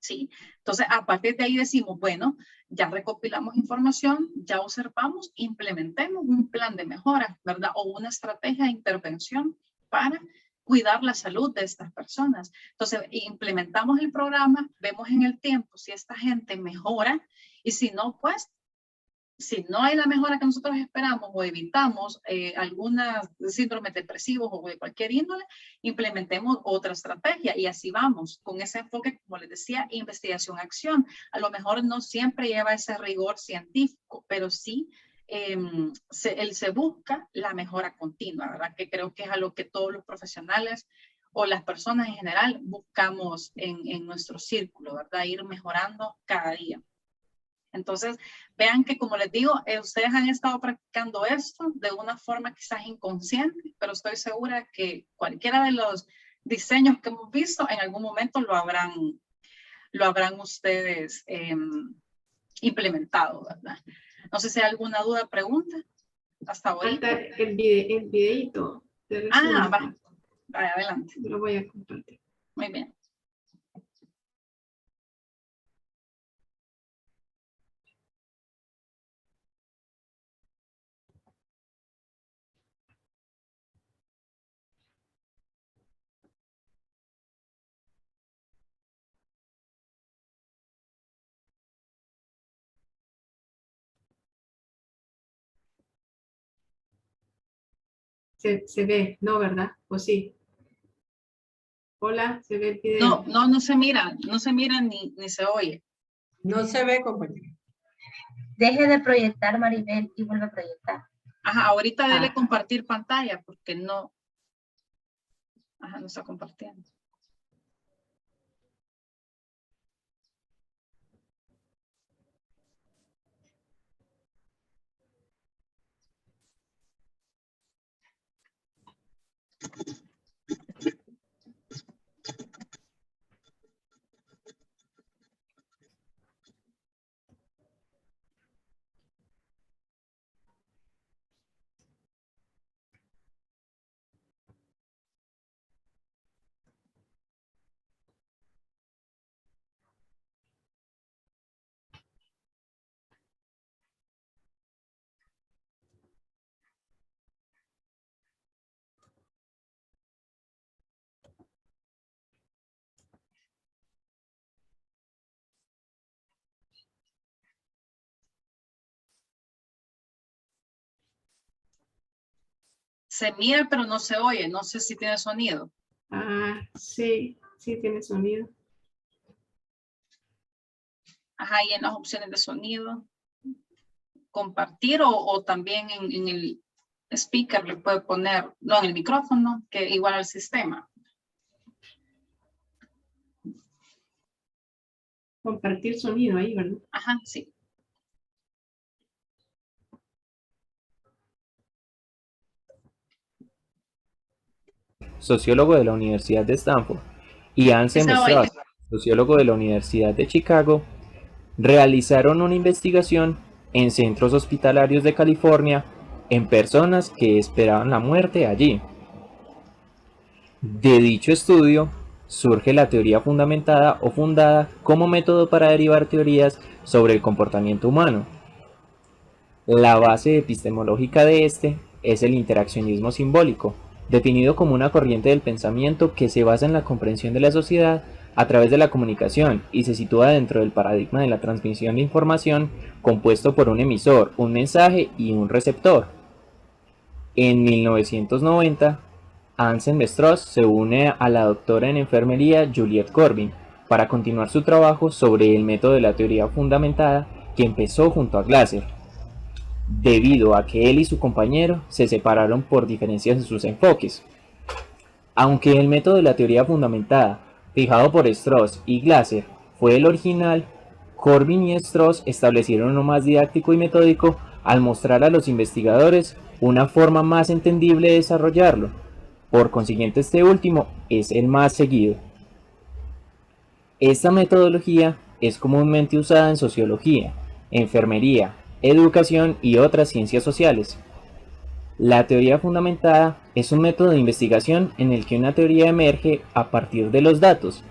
¿Sí? Entonces, a partir de ahí decimos, bueno, ya recopilamos información, ya observamos, implementemos un plan de mejora, ¿verdad? O una estrategia de intervención para cuidar la salud de estas personas. Entonces, implementamos el programa, vemos en el tiempo si esta gente mejora, y si no, pues, si no hay la mejora que nosotros esperamos o evitamos alguna síndrome depresivos o de cualquier índole, implementemos otra estrategia, y así vamos con ese enfoque, como les decía, investigación-acción. A lo mejor no siempre lleva ese rigor científico, pero sí se busca la mejora continua, ¿verdad? Que creo que es a lo que todos los profesionales o las personas en general buscamos en nuestro círculo, ¿verdad? Ir mejorando cada día. Entonces, vean que, como les digo, ustedes han estado practicando esto de una forma quizás inconsciente, pero estoy segura que cualquiera de los diseños que hemos visto, en algún momento lo habrán ustedes implementado, ¿verdad? No sé si hay alguna duda, pregunta hasta ahorita. Hasta el videito de resumen. Va, adelante. Lo voy a compartir. Muy bien. Se ve, ¿no, verdad? ¿O sí? Hola, ¿se ve el video? No se mira ni se oye. No se ve, compañero. Deje de proyectar, Maribel, y vuelve a proyectar. Ajá, ahorita debe compartir pantalla porque no está compartiendo. Se mira, pero no se oye. No sé si tiene sonido. Ah, sí, sí tiene sonido. Ajá, y en las opciones de sonido. Compartir o también en el speaker le puede poner, no, en el micrófono, que igual al sistema. Compartir sonido ahí, ¿verdad? Ajá, sí. Sociólogo de la Universidad de Stanford, y Sí Anselm se oye. Strauss, sociólogo de la Universidad de Chicago, realizaron una investigación en centros hospitalarios de California en personas que esperaban la muerte allí. De dicho estudio surge la teoría fundamentada o fundada como método para derivar teorías sobre el comportamiento humano. La base epistemológica de este es el interaccionismo simbólico, definido como una corriente del pensamiento que se basa en la comprensión de la sociedad a través de la comunicación y se sitúa dentro del paradigma de la transmisión de información compuesto por un emisor, un mensaje y un receptor. En 1990, Anselm Strauss se une a la doctora en enfermería Juliette Corbin para continuar su trabajo sobre el método de la teoría fundamentada que empezó junto a Glasser, debido a que él y su compañero se separaron por diferencias en sus enfoques. Aunque el método de la teoría fundamentada, fijado por Strauss y Glasser, fue el original, Corbin y Strauss establecieron uno más didáctico y metódico al mostrar a los investigadores una forma más entendible de desarrollarlo. Por consiguiente, este último es el más seguido. Esta metodología es comúnmente usada en sociología, enfermería, educación y otras ciencias sociales. La teoría fundamentada es un método de investigación en el que una teoría emerge a partir de los datos.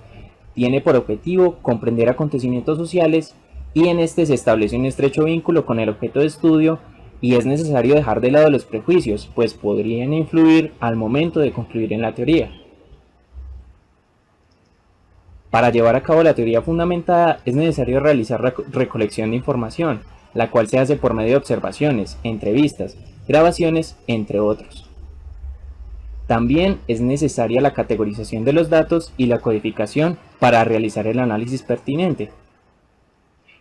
Tiene por objetivo comprender acontecimientos sociales y en este se establece un estrecho vínculo con el objeto de estudio y es necesario dejar de lado los prejuicios, pues podrían influir al momento de concluir en la teoría. Para llevar a cabo la teoría fundamentada es necesario realizar recolección de información, la cual se hace por medio de observaciones, entrevistas, grabaciones, entre otros. También es necesaria la categorización de los datos y la codificación para realizar el análisis pertinente.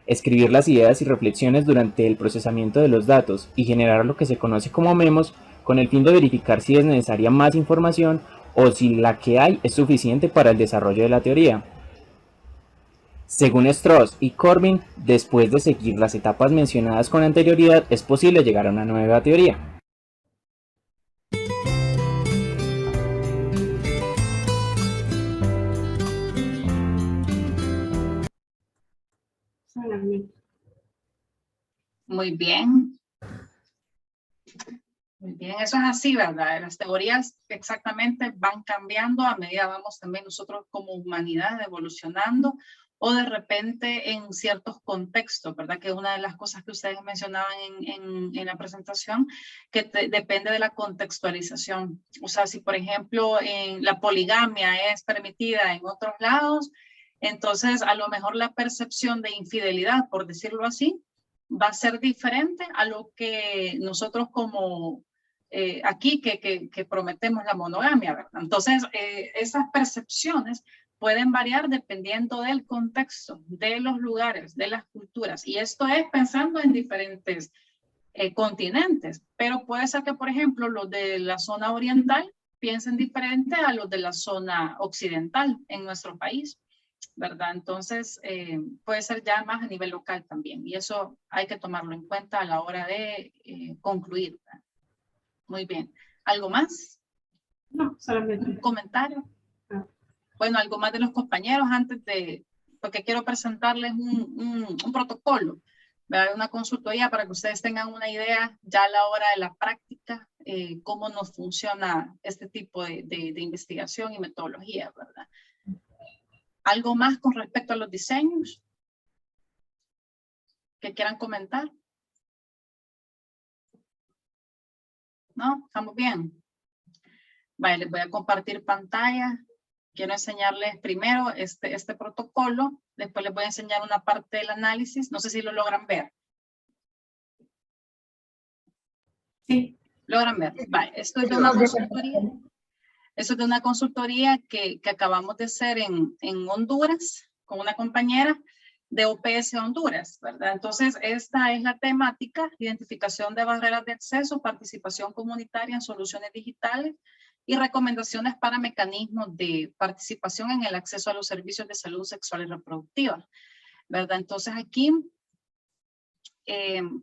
Escribir las ideas y reflexiones durante el procesamiento de los datos y generar lo que se conoce como memos con el fin de verificar si es necesaria más información o si la que hay es suficiente para el desarrollo de la teoría. Según Strauss y Corbin, después de seguir las etapas mencionadas con anterioridad, es posible llegar a una nueva teoría. Solamente. Muy bien. Muy bien, eso es así, ¿verdad? Las teorías exactamente van cambiando a medida vamos también nosotros como humanidad evolucionando o de repente en ciertos contextos, ¿verdad? Que una de las cosas que ustedes mencionaban en la presentación, que depende de la contextualización. O sea, si por ejemplo en la poligamia es permitida en otros lados, entonces a lo mejor la percepción de infidelidad, por decirlo así, va a ser diferente a lo que nosotros como aquí que prometemos la monogamia, ¿verdad? Entonces, esas percepciones pueden variar dependiendo del contexto, de los lugares, de las culturas. Y esto es pensando en diferentes continentes. Pero puede ser que, por ejemplo, los de la zona oriental piensen diferente a los de la zona occidental en nuestro país, ¿verdad? Entonces, puede ser ya más a nivel local también. Y eso hay que tomarlo en cuenta a la hora de concluir, ¿verdad? Muy bien. ¿Algo más? No, solamente. ¿Un comentario? No. Bueno, algo más de los compañeros antes de, porque quiero presentarles un protocolo, ¿verdad? Una consultoría para que ustedes tengan una idea ya a la hora de la práctica, cómo nos funciona este tipo de investigación y metodología, ¿verdad? ¿Algo más con respecto a los diseños que quieran comentar? ¿No? ¿Estamos bien? Vale, les voy a compartir pantalla. Quiero enseñarles primero este protocolo. Después les voy a enseñar una parte del análisis. No sé si lo logran ver. Sí. Logran ver. Vale, esto es de una consultoría. Eso es de una consultoría que acabamos de hacer en Honduras con una compañera de OPS Honduras, ¿verdad? Entonces, esta es la temática: identificación de barreras de acceso, participación comunitaria en soluciones digitales y recomendaciones para mecanismos de participación en el acceso a los servicios de salud sexual y reproductiva, ¿verdad? Entonces, aquí,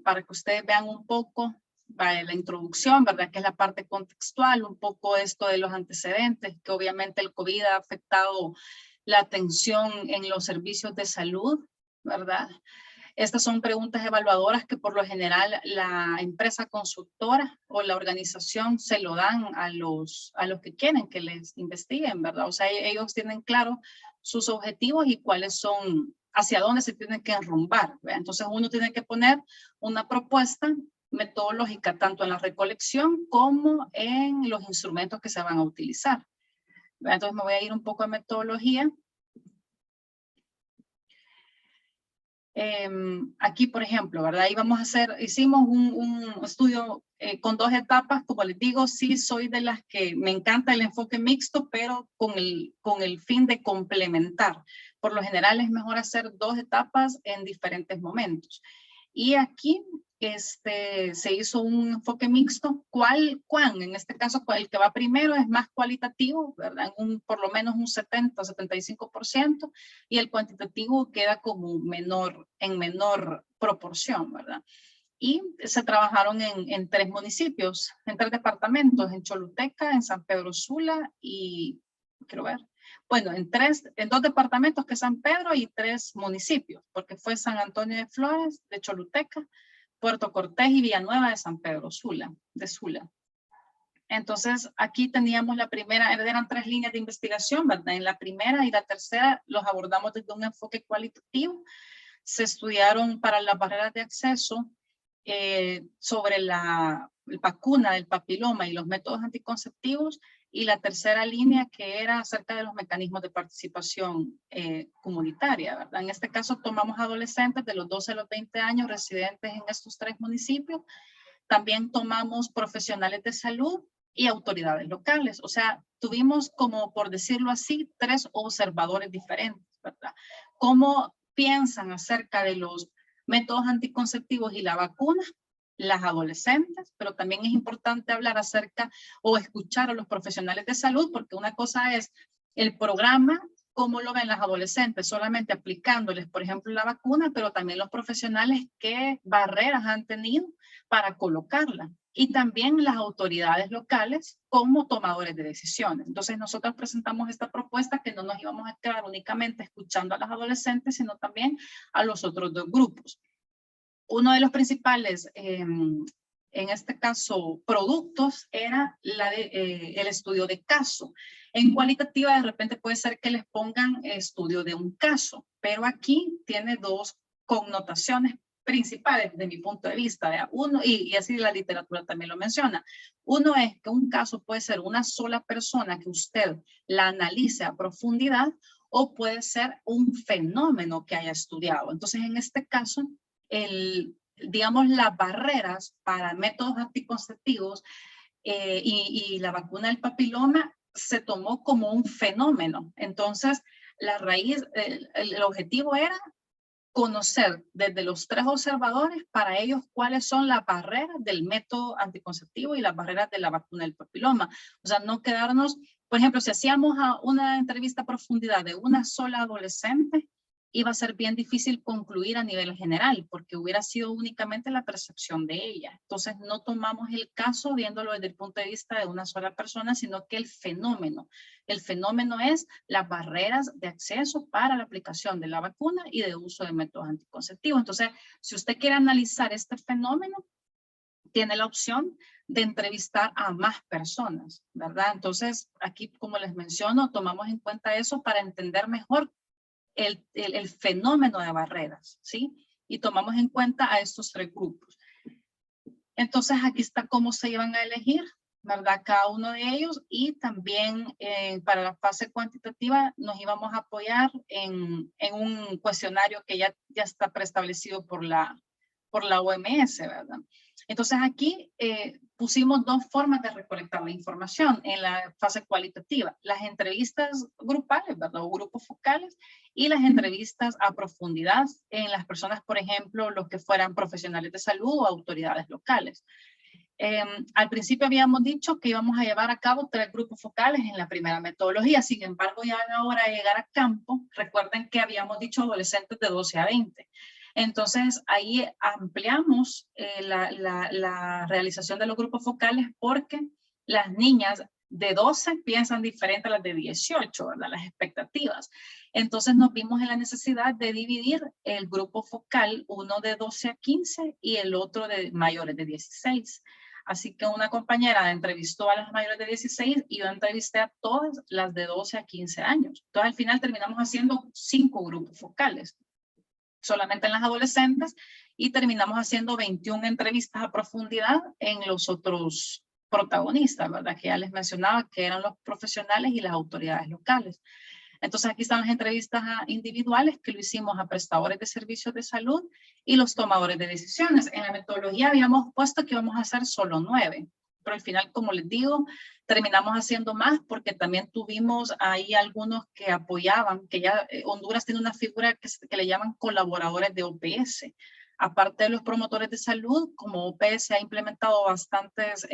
para que ustedes vean un poco, la introducción, ¿verdad? Que es la parte contextual, un poco esto de los antecedentes, que obviamente el COVID ha afectado la atención en los servicios de salud, ¿verdad? Estas son preguntas evaluadoras que por lo general la empresa consultora o la organización se lo dan a los que quieren que les investiguen, ¿verdad? O sea, ellos tienen claro sus objetivos y cuáles son, hacia dónde se tienen que enrumbar, ¿verdad? Entonces uno tiene que poner una propuesta metodológica tanto en la recolección como en los instrumentos que se van a utilizar. Entonces me voy a ir un poco a metodología. Aquí, por ejemplo, ¿verdad? Hicimos un estudio con 2 etapas. Como les digo, sí soy de las que me encanta el enfoque mixto, pero con el fin de complementar. Por lo general es mejor hacer 2 etapas en diferentes momentos. Y aquí se hizo un enfoque mixto. En este caso, el que va primero es más cualitativo, ¿verdad? Por lo menos un 70-75%, y el cuantitativo queda como en menor proporción, ¿verdad? Y se trabajaron en 3 municipios, en 3 departamentos, en Choluteca, en San Pedro Sula y, quiero ver, bueno, en 2 departamentos, que es San Pedro, y 3 municipios, porque fue San Antonio de Flores, de Choluteca, Puerto Cortés y Villanueva de San Pedro Sula. Entonces, aquí teníamos la primera, eran 3 líneas de investigación, ¿verdad? En la primera y la tercera los abordamos desde un enfoque cualitativo. Se estudiaron para las barreras de acceso sobre la vacuna del papiloma y los métodos anticonceptivos, y la tercera línea, que era acerca de los mecanismos de participación comunitaria, ¿verdad? En este caso tomamos adolescentes de los 12 a los 20 años residentes en estos 3 municipios. También tomamos profesionales de salud y autoridades locales. O sea, tuvimos, como por decirlo así, 3 observadores diferentes, ¿verdad? ¿Cómo piensan acerca de los métodos anticonceptivos y la vacuna las adolescentes? Pero también es importante hablar acerca o escuchar a los profesionales de salud, porque una cosa es el programa, cómo lo ven las adolescentes, solamente aplicándoles, por ejemplo, la vacuna, pero también los profesionales qué barreras han tenido para colocarla, y también las autoridades locales como tomadores de decisiones. Entonces nosotros presentamos esta propuesta, que no nos íbamos a quedar únicamente escuchando a las adolescentes, sino también a los otros 2 grupos. Uno de los principales, en este caso, productos era el estudio de caso. En cualitativa, de repente puede ser que les pongan estudio de un caso, pero aquí tiene 2 connotaciones principales de mi punto de vista. ¿Verdad? Uno, y así la literatura también lo menciona. Uno es que un caso puede ser una sola persona que usted la analice a profundidad, o puede ser un fenómeno que haya estudiado. Entonces, en este caso, digamos, las barreras para métodos anticonceptivos y la vacuna del papiloma se tomó como un fenómeno. Entonces, la raíz, el objetivo era conocer desde los 3 observadores para ellos cuáles son las barreras del método anticonceptivo y las barreras de la vacuna del papiloma. O sea, no quedarnos, por ejemplo, si hacíamos una entrevista a profundidad de una sola adolescente, iba a ser bien difícil concluir a nivel general, porque hubiera sido únicamente la percepción de ella. Entonces no tomamos el caso viéndolo desde el punto de vista de una sola persona, sino que el fenómeno es las barreras de acceso para la aplicación de la vacuna y de uso de métodos anticonceptivos. Entonces, si usted quiere analizar este fenómeno, tiene la opción de entrevistar a más personas, ¿verdad? Entonces, aquí, como les menciono, tomamos en cuenta eso para entender mejor el fenómeno de barreras, ¿sí? Y tomamos en cuenta a estos 3 grupos. Entonces, aquí está cómo se iban a elegir, ¿verdad? Cada uno de ellos, y también para la fase cuantitativa nos íbamos a apoyar en un cuestionario que ya está preestablecido por la OMS, ¿verdad? Entonces aquí pusimos dos formas de recolectar la información en la fase cualitativa. Las entrevistas grupales, ¿verdad? O grupos focales, y las entrevistas a profundidad en las personas, por ejemplo, los que fueran profesionales de salud o autoridades locales. Al principio habíamos dicho que íbamos a llevar a cabo 3 grupos focales en la primera metodología. Sin embargo, ya a la hora de llegar a campo, recuerden que habíamos dicho adolescentes de 12 a 20. Entonces, ahí ampliamos la realización de los grupos focales porque las niñas de 12 piensan diferente a las de 18, ¿verdad? Las expectativas. Entonces, nos vimos en la necesidad de dividir el grupo focal, uno de 12 a 15 y el otro de mayores de 16. Así que una compañera entrevistó a las mayores de 16 y yo entrevisté a todas las de 12 a 15 años. Entonces, al final terminamos haciendo 5 grupos focales, solamente en las adolescentes, y terminamos haciendo 21 entrevistas a profundidad en los otros protagonistas, ¿verdad? Que ya les mencionaba que eran los profesionales y las autoridades locales. Entonces aquí están las entrevistas individuales que lo hicimos a prestadores de servicios de salud y los tomadores de decisiones. En la metodología habíamos puesto que íbamos a hacer solo 9, pero al final, como les digo, terminamos haciendo más porque también tuvimos ahí algunos que apoyaban, que ya Honduras tiene una figura que le llaman colaboradores de OPS. Aparte de los promotores de salud, como OPS ha implementado bastantes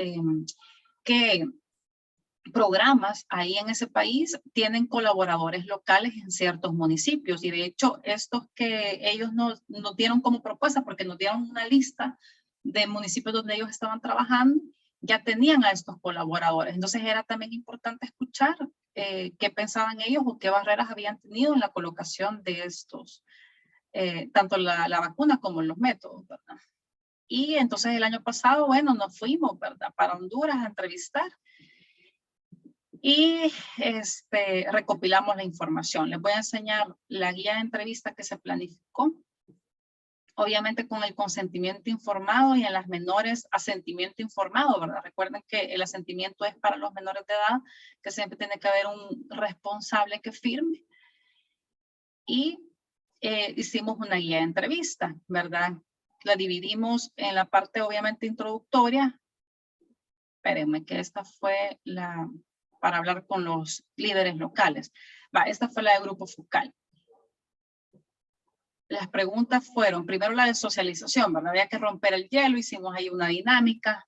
programas ahí en ese país, tienen colaboradores locales en ciertos municipios, y de hecho estos que ellos nos dieron como propuesta, porque nos dieron una lista de municipios donde ellos estaban trabajando, ya tenían a estos colaboradores. Entonces era también importante escuchar qué pensaban ellos o qué barreras habían tenido en la colocación de estos, tanto la vacuna como los métodos, ¿verdad? Y entonces el año pasado, bueno, nos fuimos, ¿verdad?, para Honduras a entrevistar y recopilamos la información. Les voy a enseñar la guía de entrevista que se planificó, obviamente con el consentimiento informado, y en las menores asentimiento informado, ¿verdad? Recuerden que el asentimiento es para los menores de edad, que siempre tiene que haber un responsable que firme. Y hicimos una guía de entrevista, ¿verdad? La dividimos en la parte obviamente introductoria. Espérenme que esta fue la para hablar con los líderes locales. Esta fue la de grupo focal. Las preguntas fueron, primero la de socialización, ¿verdad? Había que romper el hielo, hicimos ahí una dinámica.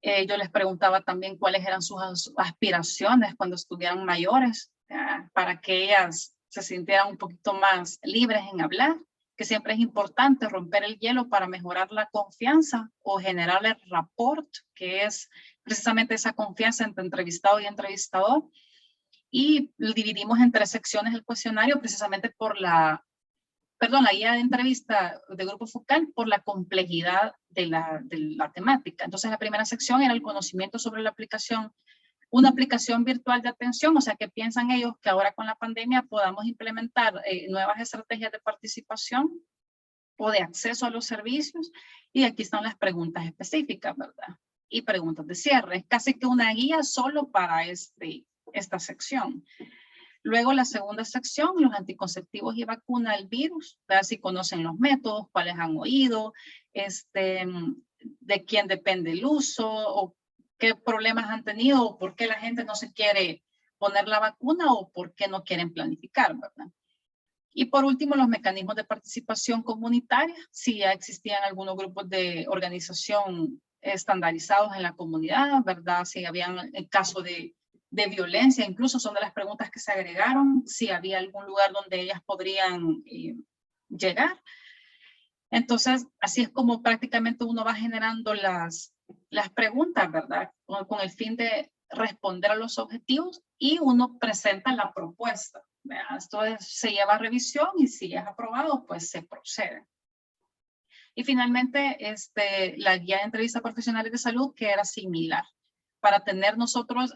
Yo les preguntaba también cuáles eran sus aspiraciones cuando estuvieran mayores, para que ellas se sintieran un poquito más libres en hablar, que siempre es importante romper el hielo para mejorar la confianza o generar el rapport, que es precisamente esa confianza entre entrevistado y entrevistador. Y dividimos en 3 secciones el cuestionario precisamente por la guía de entrevista de grupo focal, por la complejidad de la temática. Entonces la primera sección era el conocimiento sobre la aplicación, una aplicación virtual de atención, o sea, que piensan ellos que ahora con la pandemia podamos implementar nuevas estrategias de participación o de acceso a los servicios. Y aquí están las preguntas específicas, ¿verdad? Y preguntas de cierre, casi que una guía solo para esta sección. Luego la segunda sección, los anticonceptivos y vacuna del virus, ¿verdad? Si conocen los métodos, cuáles han oído, de quién depende el uso, o qué problemas han tenido, o por qué la gente no se quiere poner la vacuna, o por qué no quieren planificar, ¿verdad? Y por último, los mecanismos de participación comunitaria, si ya existían algunos grupos de organización estandarizados en la comunidad, ¿verdad? Si habían el caso de violencia, incluso son de las preguntas que se agregaron, si había algún lugar donde ellas podrían llegar. Entonces, así es como prácticamente uno va generando las preguntas, ¿verdad? Con el fin de responder a los objetivos, y uno presenta la propuesta, ¿verdad? Esto se lleva a revisión y si es aprobado, pues se procede. Y finalmente, la guía de entrevistas profesionales de salud, que era similar, para tener nosotros,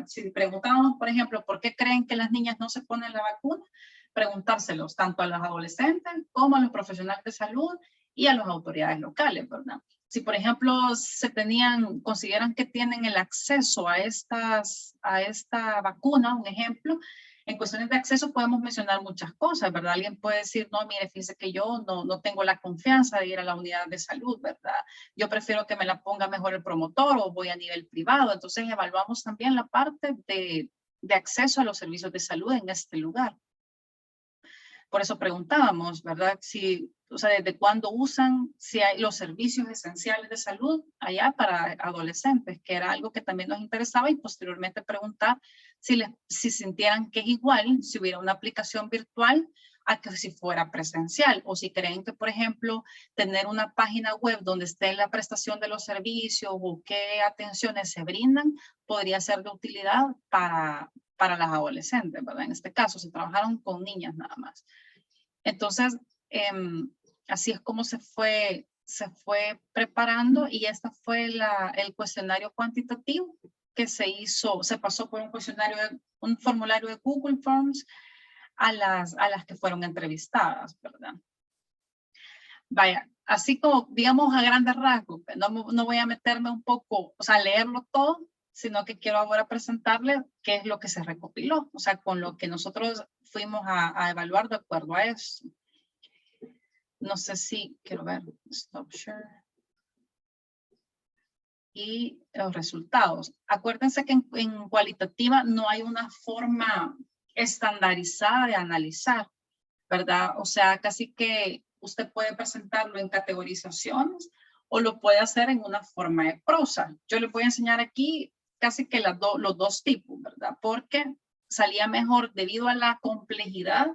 si preguntábamos, por ejemplo, ¿por qué creen que las niñas no se ponen la vacuna? Preguntárselos tanto a los adolescentes como a los profesionales de salud y a las autoridades locales, ¿verdad? Si, por ejemplo, consideran que tienen el acceso a esta vacuna, un ejemplo, En cuestiones de acceso podemos mencionar muchas cosas, ¿verdad? Alguien puede decir, no, mire, fíjese que yo no tengo la confianza de ir a la unidad de salud, ¿verdad? Yo prefiero que me la ponga mejor el promotor o voy a nivel privado. Entonces evaluamos también la parte de acceso a los servicios de salud en este lugar. Por eso preguntábamos, ¿verdad? Si, o sea, ¿desde cuándo usan si hay los servicios esenciales de salud allá para adolescentes? Que era algo que también nos interesaba, y posteriormente preguntar si sintieran que es igual si hubiera una aplicación virtual a que si fuera presencial, o si creen que, por ejemplo, tener una página web donde esté la prestación de los servicios o qué atenciones se brindan podría ser de utilidad para las adolescentes, ¿verdad? En este caso, se trabajaron con niñas nada más. Entonces, así es como se fue preparando, y este fue el cuestionario cuantitativo que se pasó por un formulario de Google Forms a las que fueron entrevistadas, ¿verdad? Vaya, así como, digamos, a grandes rasgos, no voy a meterme un poco, o sea, a leerlo todo, sino que quiero ahora presentarles qué es lo que se recopiló, o sea, con lo que nosotros fuimos a evaluar de acuerdo a eso. No sé si, quiero ver, stop share. Y los resultados. Acuérdense que en cualitativa no hay una forma estandarizada de analizar, ¿verdad? O sea, casi que usted puede presentarlo en categorizaciones o lo puede hacer en una forma de prosa. Yo les voy a enseñar aquí casi que los dos tipos, ¿verdad? Porque salía mejor debido a la complejidad,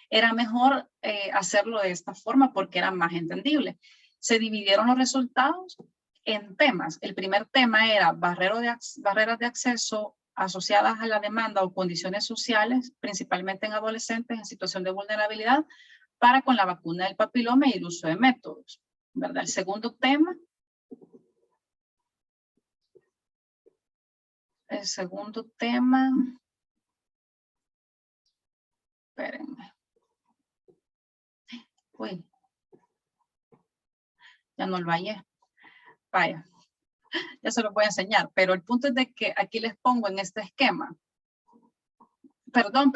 era mejor hacerlo de esta forma porque era más entendible. Se dividieron los resultados en temas. El primer tema era barreras de acceso asociadas a la demanda o condiciones sociales, principalmente en adolescentes en situación de vulnerabilidad, para con la vacuna del papiloma y el uso de métodos, ¿verdad? El segundo tema. Espérenme. Uy, ya no lo hallé. Vaya, ya se lo voy a enseñar, pero el punto es de que aquí les pongo en este esquema. Perdón.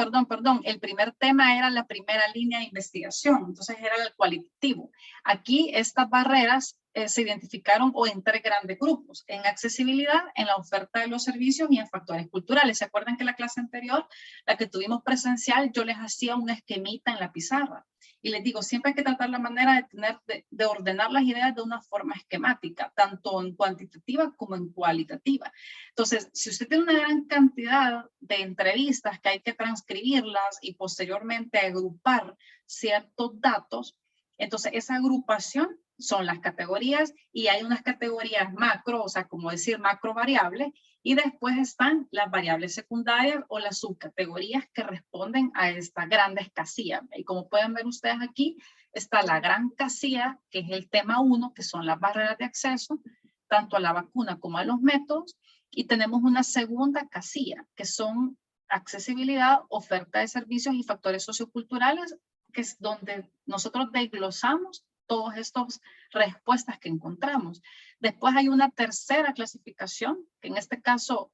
El primer tema era la primera línea de investigación, entonces era el cualitativo. Aquí estas barreras se identificaron en 3 grandes grupos: en accesibilidad, en la oferta de los servicios y en factores culturales. ¿Se acuerdan que la clase anterior, la que tuvimos presencial, yo les hacía un esquemita en la pizarra? Y les digo, siempre hay que tratar la manera de ordenar las ideas de una forma esquemática, tanto en cuantitativa como en cualitativa. Entonces, si usted tiene una gran cantidad de entrevistas que hay que transcribirlas y posteriormente agrupar ciertos datos, entonces esa agrupación son las categorías, y hay unas categorías macro, o sea, como decir macro variable, y después están las variables secundarias o las subcategorías que responden a estas grandes casillas. Y como pueden ver ustedes aquí, está la gran casilla, que es el tema 1, que son las barreras de acceso, tanto a la vacuna como a los métodos, y tenemos una segunda casilla, que son accesibilidad, oferta de servicios y factores socioculturales, que es donde nosotros desglosamos todas estas respuestas que encontramos. Después hay una tercera clasificación, que en este caso,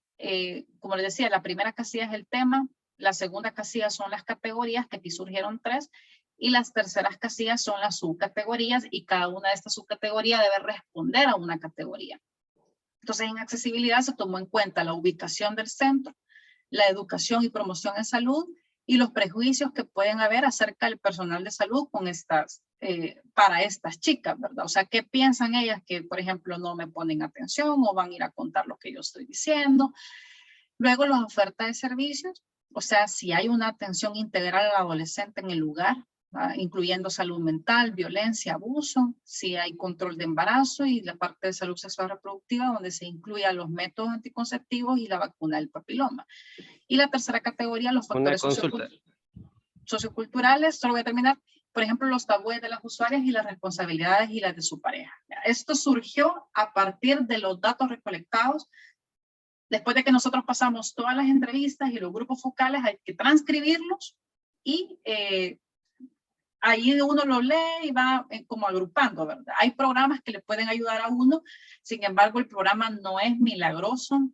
como les decía, la primera casilla es el tema, la segunda casilla son las categorías, que aquí surgieron 3, y las terceras casillas son las subcategorías, y cada una de estas subcategorías debe responder a una categoría. Entonces, en accesibilidad se tomó en cuenta la ubicación del centro, la educación y promoción en salud, y los prejuicios que pueden haber acerca del personal de salud para estas chicas, ¿verdad? O sea, ¿qué piensan ellas que, por ejemplo, no me ponen atención o van a ir a contar lo que yo estoy diciendo? Luego, las ofertas de servicios, o sea, si hay una atención integral al adolescente en el lugar, incluyendo salud mental, violencia, abuso, si hay control de embarazo y la parte de salud sexual reproductiva, donde se incluyan los métodos anticonceptivos y la vacuna del papiloma. Y la tercera categoría, los factores socioculturales, solo voy a terminar, por ejemplo, los tabúes de las usuarias y las responsabilidades y las de su pareja. Esto surgió a partir de los datos recolectados. Después de que nosotros pasamos todas las entrevistas y los grupos focales, hay que transcribirlos y ahí uno lo lee y va como agrupando, ¿verdad? Hay programas que le pueden ayudar a uno, sin embargo, el programa no es milagroso.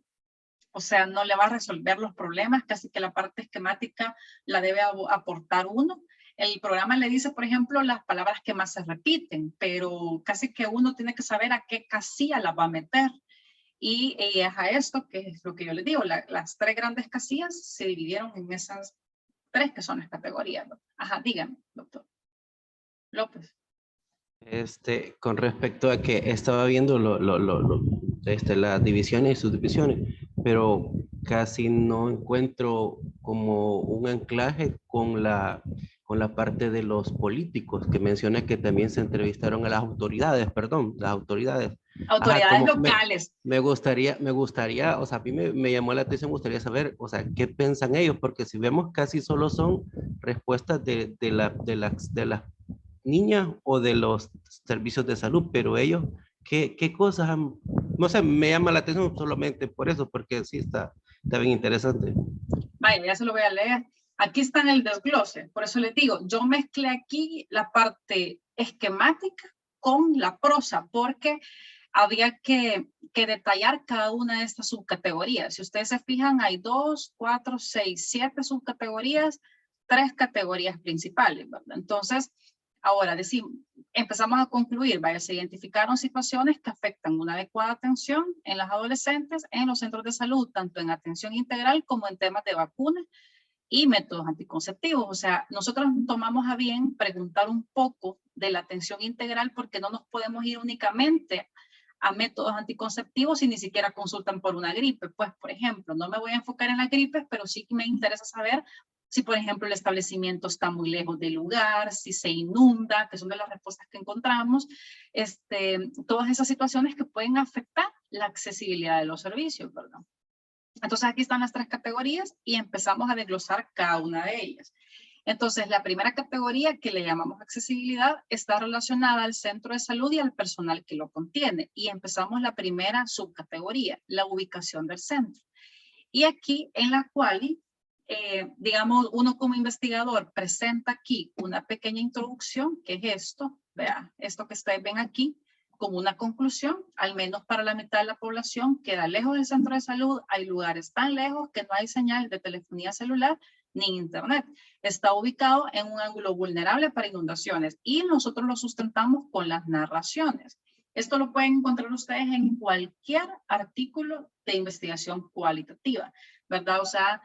O sea, no le va a resolver los problemas, casi que la parte esquemática la debe aportar uno. El programa le dice, por ejemplo, las palabras que más se repiten, pero casi que uno tiene que saber a qué casilla las va a meter. Y es a esto que es lo que yo les digo, las 3 grandes casillas se dividieron en esas 3 que son las categorías. Ajá, dígame, doctor López. Con respecto a que estaba viendo las divisiones y subdivisiones, pero casi no encuentro como un anclaje con la parte de los políticos, que mencioné que también se entrevistaron a las autoridades, perdón, las autoridades. Autoridades Como locales. me gustaría, o sea, a mí me llamó la atención, me gustaría saber, o sea, qué piensan ellos, porque si vemos casi solo son respuestas de las niñas o de los servicios de salud, pero ellos, ¿qué cosas han, no sé, me llama la atención solamente por eso, porque sí está bien interesante. Vaya, ya se lo voy a leer. Aquí está en el desglose, por eso les digo, yo mezclé aquí la parte esquemática con la prosa, porque había que detallar cada una de estas subcategorías. Si ustedes se fijan, hay 2, 4, 6, 7 subcategorías, 3 categorías principales, ¿verdad? Entonces, ahora decimos, empezamos a concluir, vaya, se identificaron situaciones que afectan una adecuada atención en las adolescentes en los centros de salud, tanto en atención integral como en temas de vacunas y métodos anticonceptivos. O sea, nosotros tomamos a bien preguntar un poco de la atención integral porque no nos podemos ir únicamente a métodos anticonceptivos y ni siquiera consultan por una gripe. Pues, por ejemplo, no me voy a enfocar en la gripe, pero sí me interesa saber si, por ejemplo, el establecimiento está muy lejos del lugar, si se inunda, que son de las respuestas que encontramos, todas esas situaciones que pueden afectar la accesibilidad de los servicios, ¿verdad? Entonces, aquí están las 3 categorías y empezamos a desglosar cada una de ellas. Entonces, la primera categoría, que le llamamos accesibilidad, está relacionada al centro de salud y al personal que lo contiene. Y empezamos la primera subcategoría, la ubicación del centro. Y aquí, en la cual, digamos, uno como investigador presenta aquí una pequeña introducción, que es esto, vea, esto que ustedes ven aquí, como una conclusión, al menos para la mitad de la población, queda lejos del centro de salud, hay lugares tan lejos que no hay señal de telefonía celular ni internet. Está ubicado en un ángulo vulnerable para inundaciones y nosotros lo sustentamos con las narraciones. Esto lo pueden encontrar ustedes en cualquier artículo de investigación cualitativa, ¿verdad? O sea,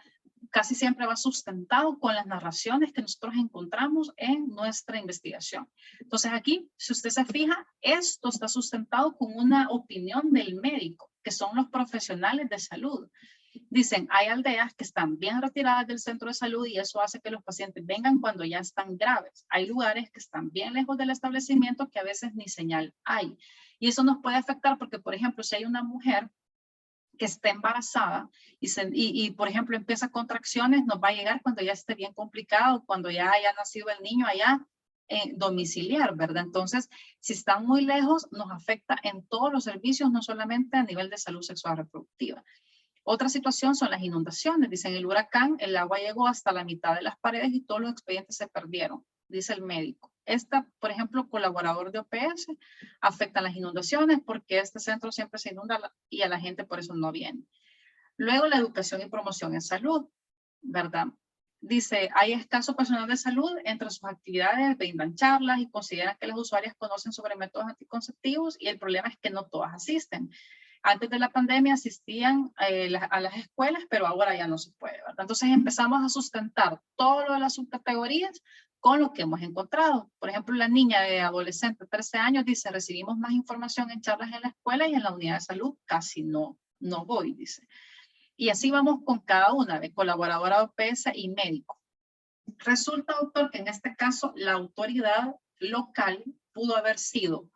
casi siempre va sustentado con las narraciones que nosotros encontramos en nuestra investigación. Entonces aquí, si usted se fija, esto está sustentado con una opinión del médico, que son los profesionales de salud. Dicen, hay aldeas que están bien retiradas del centro de salud y eso hace que los pacientes vengan cuando ya están graves. Hay lugares que están bien lejos del establecimiento que a veces ni señal hay. Y eso nos puede afectar porque, por ejemplo, si hay una mujer que esté embarazada y, por ejemplo, empieza contracciones, nos va a llegar cuando ya esté bien complicado, cuando ya haya nacido el niño allá domiciliar, ¿verdad? Entonces, si están muy lejos, nos afecta en todos los servicios, no solamente a nivel de salud sexual reproductiva. Otra situación son las inundaciones. Dicen, el huracán, el agua llegó hasta la mitad de las paredes y todos los expedientes se perdieron, dice el médico. Por ejemplo, colaborador de OPS, afecta las inundaciones porque este centro siempre se inunda y a la gente por eso no viene. Luego, la educación y promoción en salud, ¿verdad? Dice, hay escaso personal de salud, entre sus actividades brindan charlas y consideran que las usuarias conocen sobre métodos anticonceptivos y el problema es que no todas asisten. Antes de la pandemia asistían a las escuelas, pero ahora ya no se puede, ¿verdad? Entonces empezamos a sustentar todo lo de las subcategorías con lo que hemos encontrado. Por ejemplo, la niña de adolescente, 13 años, dice, recibimos más información en charlas en la escuela y en la unidad de salud casi no voy, dice. Y así vamos con cada una, de colaboradora de OPS y médico. Resulta, doctor, que en este caso la autoridad local pudo haber sido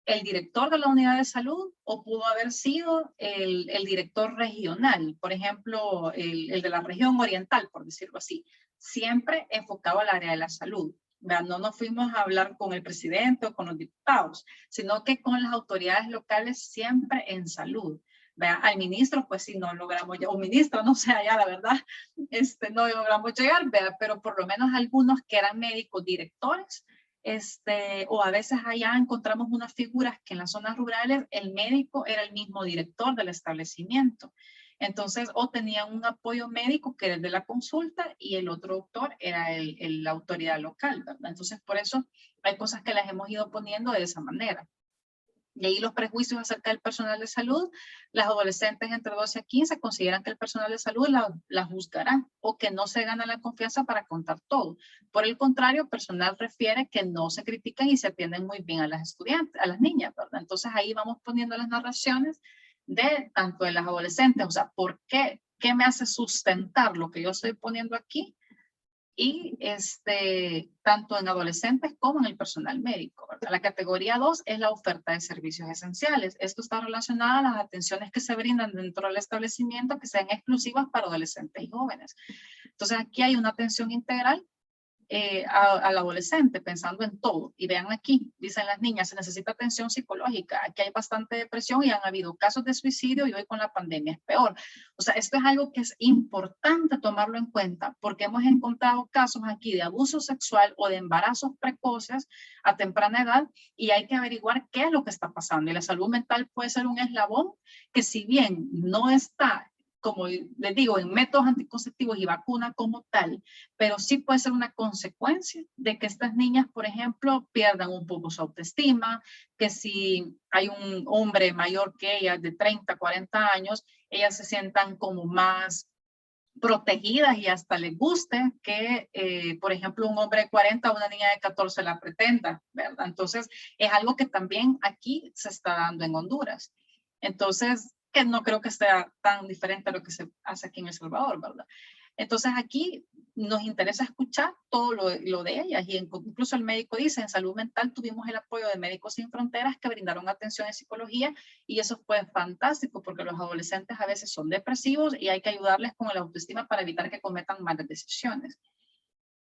el director de la unidad de salud o pudo haber sido el director regional, por ejemplo, el de la región oriental, por decirlo así, siempre enfocado al área de la salud. No nos fuimos a hablar con el presidente o con los diputados, sino que con las autoridades locales siempre en salud. Al ministro, pues sí, no logramos llegar, o ministro, no sé allá, la verdad, no logramos llegar, pero por lo menos algunos que eran médicos directores, o a veces allá encontramos unas figuras que en las zonas rurales el médico era el mismo director del establecimiento. Entonces, o tenían un apoyo médico que era el de la consulta y el otro doctor era la autoridad local, ¿verdad? Entonces, por eso hay cosas que las hemos ido poniendo de esa manera. Y ahí los prejuicios acerca del personal de salud, las adolescentes entre 12 a 15 consideran que el personal de salud la juzgará o que no se gana la confianza para contar todo. Por el contrario, el personal refiere que no se critican y se atienden muy bien a las estudiantes, a las niñas, ¿verdad? Entonces ahí vamos poniendo las narraciones de tanto de las adolescentes, o sea, ¿por qué? ¿Qué me hace sustentar lo que yo estoy poniendo aquí? Y tanto en adolescentes como en el personal médico, ¿verdad? La categoría 2 es la oferta de servicios esenciales. Esto está relacionado a las atenciones que se brindan dentro del establecimiento que sean exclusivas para adolescentes y jóvenes. Entonces aquí hay una atención integral al adolescente, pensando en todo. Y vean aquí, dicen las niñas, se necesita atención psicológica. Aquí hay bastante depresión y han habido casos de suicidio y hoy con la pandemia es peor. O sea, esto es algo que es importante tomarlo en cuenta porque hemos encontrado casos aquí de abuso sexual o de embarazos precoces a temprana edad y hay que averiguar qué es lo que está pasando. Y la salud mental puede ser un eslabón que si bien no está, como les digo, en métodos anticonceptivos y vacuna como tal, pero sí puede ser una consecuencia de que estas niñas, por ejemplo, pierdan un poco su autoestima, que si hay un hombre mayor que ellas de 30, 40 años, ellas se sientan como más protegidas y hasta les guste que, por ejemplo, un hombre de 40 o una niña de 14 la pretenda, ¿verdad? Entonces, es algo que también aquí se está dando en Honduras. Entonces, que no creo que sea tan diferente a lo que se hace aquí en El Salvador, ¿verdad? Entonces aquí nos interesa escuchar todo lo de ellas y incluso el médico dice, en salud mental tuvimos el apoyo de Médicos Sin Fronteras que brindaron atención en psicología y eso fue fantástico porque los adolescentes a veces son depresivos y hay que ayudarles con el autoestima para evitar que cometan malas decisiones,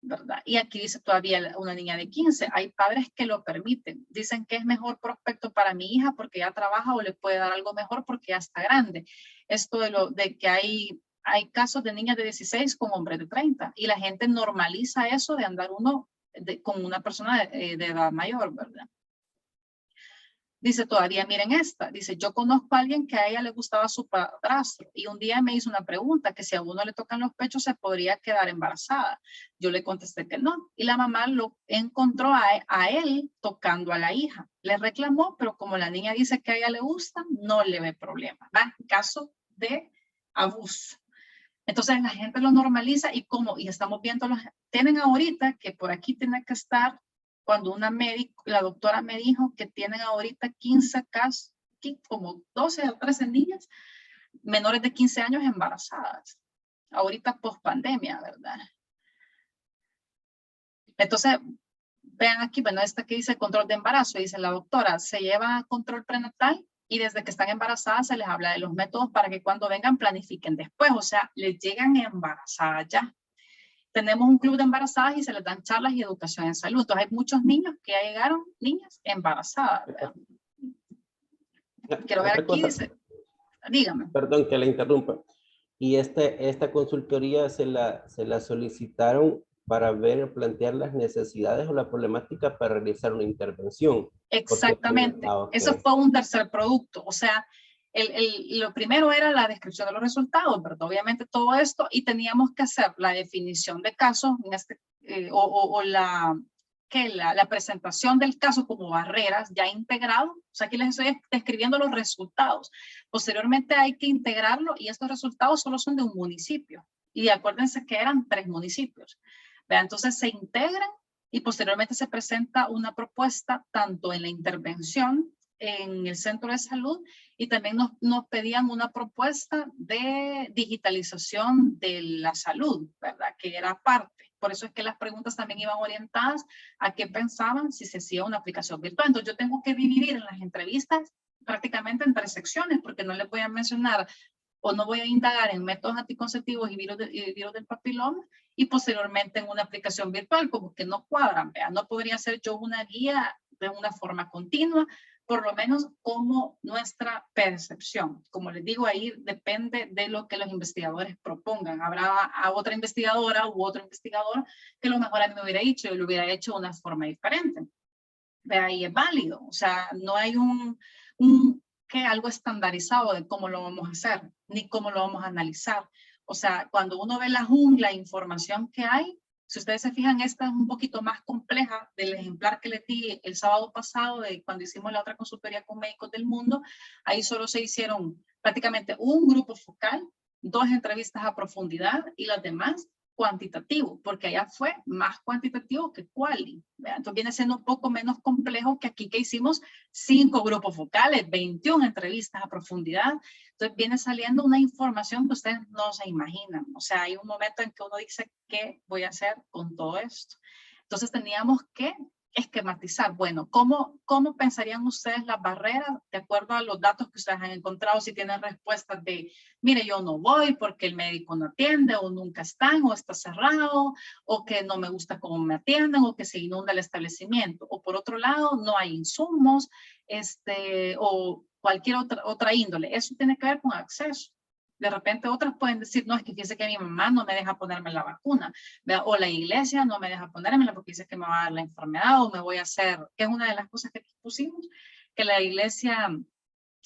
¿verdad? Y aquí dice todavía una niña de 15, hay padres que lo permiten, dicen que es mejor prospecto para mi hija porque ya trabaja o le puede dar algo mejor porque ya está grande. Esto de que hay casos de niñas de 16 con hombres de 30 y la gente normaliza eso de andar uno con una persona de edad mayor, ¿verdad? Dice todavía, miren esta, dice, yo conozco a alguien que a ella le gustaba su padrastro y un día me hizo una pregunta que si a uno le tocan los pechos se podría quedar embarazada. Yo le contesté que no y la mamá lo encontró a él tocando a la hija. Le reclamó, pero como la niña dice que a ella le gusta, no le ve problema. ¿Va? Caso de abuso. Entonces la gente lo normaliza y estamos viendo, tienen ahorita que por aquí tiene que estar, cuando la doctora me dijo que tienen ahorita 15 casos, como 12 o 13 niñas menores de 15 años embarazadas, ahorita post pandemia, ¿verdad? Entonces, vean aquí, bueno, esta que dice control de embarazo, dice la doctora, se lleva control prenatal y desde que están embarazadas se les habla de los métodos para que cuando vengan planifiquen después, o sea, les llegan embarazadas ya. Tenemos un club de embarazadas y se les dan charlas y educación en salud. Entonces hay muchos niños que ya llegaron, niñas embarazadas. ¿Verdad? Quiero ver aquí, dice, dígame. Perdón que la interrumpa. Y esta consultoría se la solicitaron para plantear las necesidades o la problemática para realizar una intervención. Exactamente. Okay. Eso fue un tercer producto. O sea, lo primero era la descripción de los resultados, ¿verdad? Obviamente todo esto, y teníamos que hacer la definición de caso, la presentación del caso como barreras ya integrado. O sea, aquí les estoy describiendo los resultados. Posteriormente hay que integrarlo y estos resultados solo son de un municipio. Y acuérdense que eran 3 municipios. ¿Verdad? Entonces se integran y posteriormente se presenta una propuesta tanto en la intervención en el centro de salud y también nos pedían una propuesta de digitalización de la salud, ¿verdad? Que era parte. Por eso es que las preguntas también iban orientadas a qué pensaban si se hacía una aplicación virtual. Entonces yo tengo que dividir en las entrevistas prácticamente en 3 secciones porque no les voy a mencionar o no voy a indagar en métodos anticonceptivos y virus del papiloma y posteriormente en una aplicación virtual, como que no cuadran, ¿vea? No podría ser yo una guía de una forma continua, por lo menos como nuestra percepción. Como les digo, ahí depende de lo que los investigadores propongan. Habrá a otra investigadora u otro investigador que lo mejor a mí me hubiera dicho, yo lo hubiera hecho de una forma diferente. ¿Vea? Ahí es válido, o sea, no hay que algo estandarizado de cómo lo vamos a hacer, ni cómo lo vamos a analizar. O sea, cuando uno ve la jungla de información que hay, si ustedes se fijan, esta es un poquito más compleja del ejemplar que les di el sábado pasado, de cuando hicimos la otra consultoría con médicos del mundo. Ahí solo se hicieron prácticamente un grupo focal, 2 entrevistas a profundidad y las demás cuantitativo, porque allá fue más cuantitativo que quali. Entonces viene siendo un poco menos complejo que aquí, que hicimos 5 grupos focales, 21 entrevistas a profundidad. Entonces viene saliendo una información que ustedes no se imaginan. O sea, hay un momento en que uno dice, ¿qué voy a hacer con todo esto? Entonces teníamos que esquematizar. Bueno, ¿cómo pensarían ustedes las barreras de acuerdo a los datos que ustedes han encontrado? Si tienen respuestas de, mire, yo no voy porque el médico no atiende, o nunca están, o está cerrado, o que no me gusta cómo me atienden, o que se inunda el establecimiento. O por otro lado, no hay insumos, o cualquier otra índole. Eso tiene que ver con acceso. De repente otras pueden decir, no, es que fíjese que mi mamá no me deja ponerme la vacuna, ¿verdad? O la iglesia no me deja ponérmela porque dice que me va a dar la enfermedad o me voy a hacer, que es una de las cosas que pusimos, que la iglesia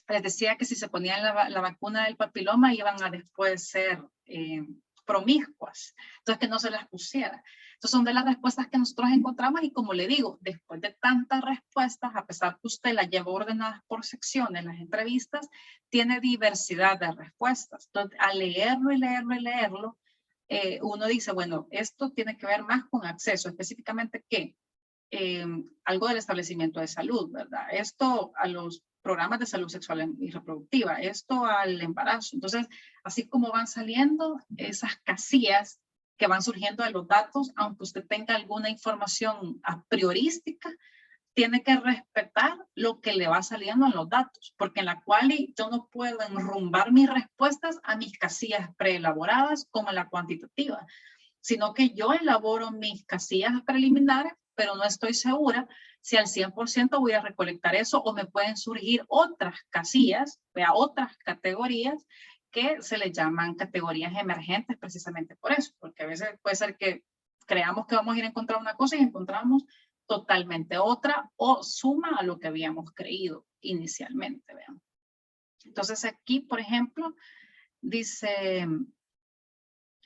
les decía que si se ponían la vacuna del papiloma iban a después ser promiscuas, entonces que no se las pusiera. Entonces son de las respuestas que nosotros encontramos y como le digo, después de tantas respuestas, a pesar que usted las llevó ordenadas por secciones, las entrevistas, tiene diversidad de respuestas. Entonces al leerlo y leerlo y leerlo, uno dice, bueno, esto tiene que ver más con acceso, específicamente ¿qué? Algo del establecimiento de salud, ¿verdad? Esto a los programas de salud sexual y reproductiva, esto al embarazo. Entonces, así como van saliendo esas casillas que van surgiendo de los datos, aunque usted tenga alguna información a priorística, tiene que respetar lo que le va saliendo en los datos, porque en la quali yo no puedo enrumbar mis respuestas a mis casillas preelaboradas como en la cuantitativa, sino que yo elaboro mis casillas preliminares, pero no estoy segura si al 100% voy a recolectar eso o me pueden surgir otras casillas, otras categorías que se les llaman categorías emergentes precisamente por eso, porque a veces puede ser que creamos que vamos a ir a encontrar una cosa y encontramos totalmente otra o suma a lo que habíamos creído inicialmente. Vean. Entonces aquí, por ejemplo, dice...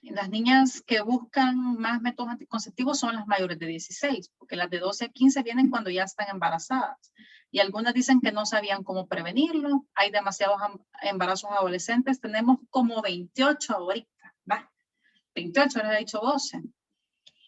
Las niñas que buscan más métodos anticonceptivos son las mayores de 16, porque las de 12 a 15 vienen cuando ya están embarazadas. Y algunas dicen que no sabían cómo prevenirlo. Hay demasiados embarazos adolescentes. Tenemos como 28 ahorita, ¿va? 28, les he dicho 12.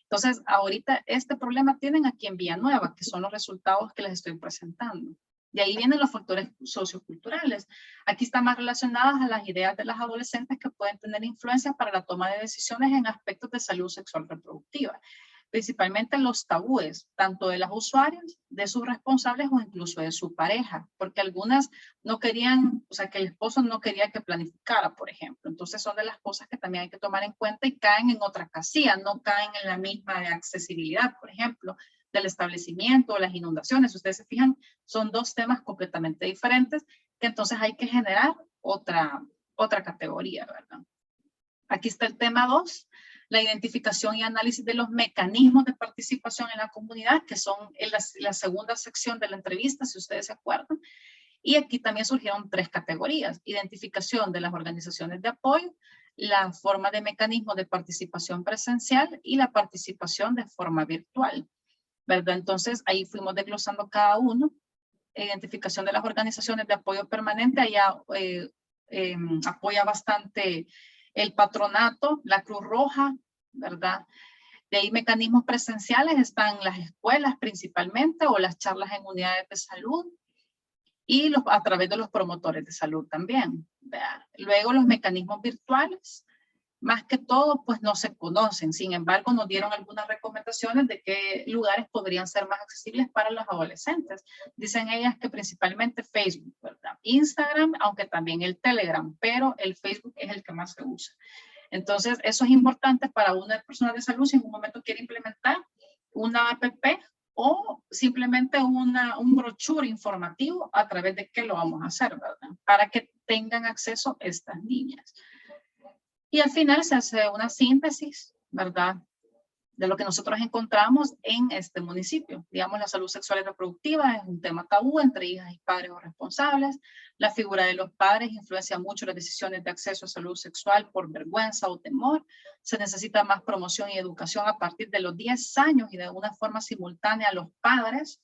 Entonces, ahorita este problema tienen aquí en Villanueva, que son los resultados que les estoy presentando. De ahí vienen los factores socioculturales. Aquí están más relacionadas a las ideas de las adolescentes que pueden tener influencia para la toma de decisiones en aspectos de salud sexual reproductiva. Principalmente los tabúes, tanto de las usuarias, de sus responsables o incluso de su pareja, porque algunas no querían, o sea, que el esposo no quería que planificara, por ejemplo. Entonces son de las cosas que también hay que tomar en cuenta y caen en otra casilla, no caen en la misma de accesibilidad, por ejemplo, del establecimiento o las inundaciones. Ustedes se fijan, son 2 temas completamente diferentes que entonces hay que generar otra categoría, ¿verdad? Aquí está el tema 2, la identificación y análisis de los mecanismos de participación en la comunidad, que son en la segunda sección de la entrevista, si ustedes se acuerdan. Y aquí también surgieron 3 categorías, identificación de las organizaciones de apoyo, la forma de mecanismo de participación presencial y la participación de forma virtual, ¿verdad? Entonces ahí fuimos desglosando cada uno. Identificación de las organizaciones de apoyo permanente, allá apoya bastante el patronato, la Cruz Roja, ¿verdad? De ahí mecanismos presenciales están las escuelas principalmente o las charlas en unidades de salud y a través de los promotores de salud también, ¿verdad? Luego los mecanismos virtuales, más que todo, pues no se conocen. Sin embargo, nos dieron algunas recomendaciones de qué lugares podrían ser más accesibles para los adolescentes. Dicen ellas que principalmente Facebook, ¿verdad? Instagram, aunque también el Telegram, pero el Facebook es el que más se usa. Entonces, eso es importante para una persona de salud si en un momento quiere implementar una app o simplemente un brochure informativo a través de qué lo vamos a hacer, ¿verdad? Para que tengan acceso estas niñas. Y al final se hace una síntesis, ¿verdad? de lo que nosotros encontramos en este municipio. Digamos, la salud sexual y reproductiva es un tema tabú entre hijas y padres o responsables. La figura de los padres influencia mucho las decisiones de acceso a salud sexual por vergüenza o temor. Se necesita más promoción y educación a partir de los 10 años y de una forma simultánea a los padres.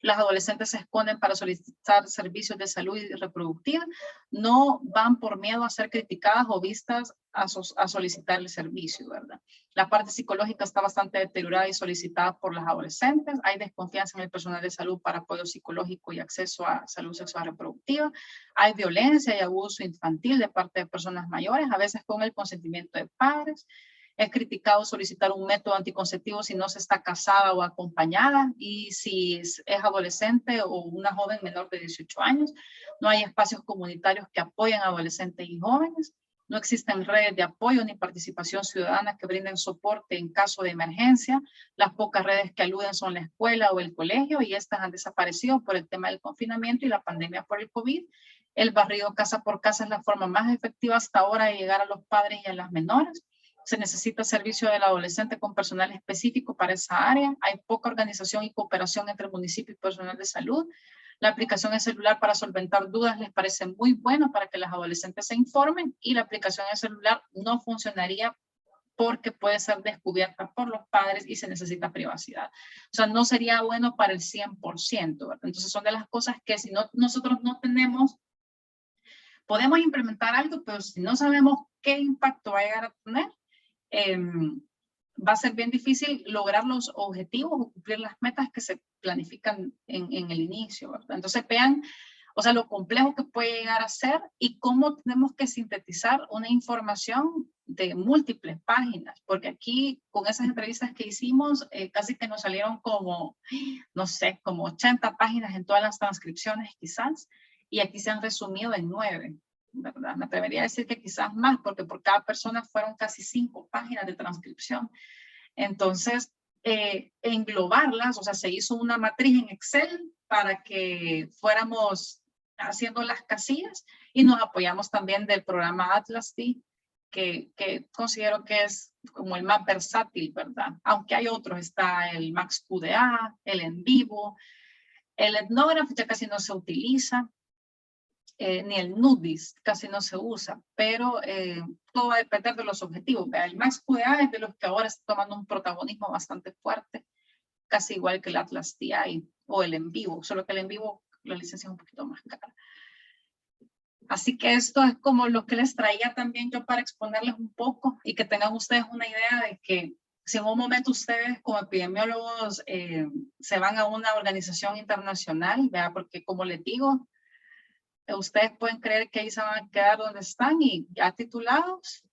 Las adolescentes se esconden para solicitar servicios de salud y reproductiva. No van por miedo a ser criticadas o vistas a solicitar el servicio, ¿verdad? La parte psicológica está bastante deteriorada y solicitada por las adolescentes. Hay desconfianza en el personal de salud para apoyo psicológico y acceso a salud sexual reproductiva. Hay violencia y abuso infantil de parte de personas mayores, a veces con el consentimiento de padres. Es criticado solicitar un método anticonceptivo si no se está casada o acompañada, y si es adolescente o una joven menor de 18 años. No hay espacios comunitarios que apoyen a adolescentes y jóvenes. No existen redes de apoyo ni participación ciudadana que brinden soporte en caso de emergencia. Las pocas redes que aluden son la escuela o el colegio, y estas han desaparecido por el tema del confinamiento y la pandemia por el COVID. El barrido casa por casa es la forma más efectiva hasta ahora de llegar a los padres y a las menores. Se necesita servicio del adolescente con personal específico para esa área. Hay poca organización y cooperación entre municipios y personal de salud. La aplicación en celular para solventar dudas les parece muy bueno para que las adolescentes se informen, y la aplicación en celular no funcionaría porque puede ser descubierta por los padres y se necesita privacidad. O sea, no sería bueno para el 100%, ¿verdad? Entonces son de las cosas que si no, nosotros no tenemos, podemos implementar algo, pero si no sabemos qué impacto va a llegar a tener, va a ser bien difícil lograr los objetivos o cumplir las metas que se planifican en el inicio, ¿verdad? Entonces vean, o sea, lo complejo que puede llegar a ser y cómo tenemos que sintetizar una información de múltiples páginas, porque aquí con esas entrevistas que hicimos, casi que nos salieron como, no sé, como 80 páginas en todas las transcripciones quizás, y aquí se han resumido en 9. ¿Verdad? Me atrevería a decir que quizás más, porque por cada persona fueron casi 5 páginas de transcripción. Entonces, englobarlas, o sea, se hizo una matriz en Excel para que fuéramos haciendo las casillas, y nos apoyamos también del programa Atlas D, que considero que es como el más versátil, ¿verdad? Aunque hay otros, está el Max QDA, el En Vivo, el Ethnograph ya casi no se utiliza, ni el Nudis casi no se usa, pero todo va a depender de los objetivos. El Max QA es de los que ahora está tomando un protagonismo bastante fuerte, casi igual que el Atlas TI o el En Vivo, solo que el En Vivo la licencia es un poquito más cara. Así que esto es como lo que les traía también yo para exponerles un poco y que tengan ustedes una idea de que si en un momento ustedes como epidemiólogos se van a una organización internacional, ¿verdad? Porque como les digo, ustedes pueden creer que ahí se van a quedar donde están, y ya titulados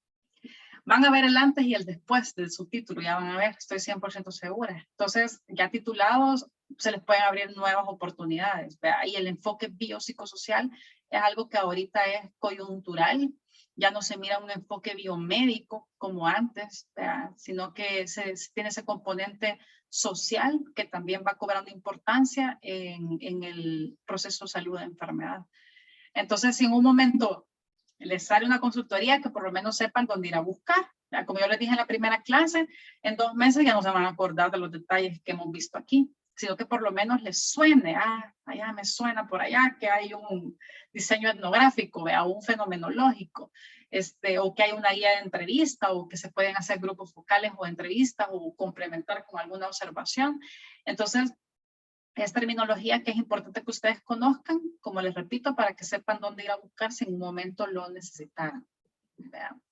van a ver el antes y el después de su título, ya van a ver, estoy 100% segura. Entonces, ya titulados se les pueden abrir nuevas oportunidades, ¿verdad? Y el enfoque biopsicosocial es algo que ahorita es coyuntural, ya no se mira un enfoque biomédico como antes, ¿verdad? Sino que tiene ese componente social que también va cobrando importancia en el proceso de salud de enfermedad. Entonces, si en un momento les sale una consultoría, que por lo menos sepan dónde ir a buscar. Como yo les dije en la primera clase, en 2 meses ya no se van a acordar de los detalles que hemos visto aquí, sino que por lo menos les suene, allá me suena por allá que hay un diseño etnográfico, un fenomenológico, o que hay una guía de entrevista, o que se pueden hacer grupos focales o entrevistas, o complementar con alguna observación. Entonces, es terminología que es importante que ustedes conozcan, como les repito, para que sepan dónde ir a buscar si en un momento lo necesitan. Vean.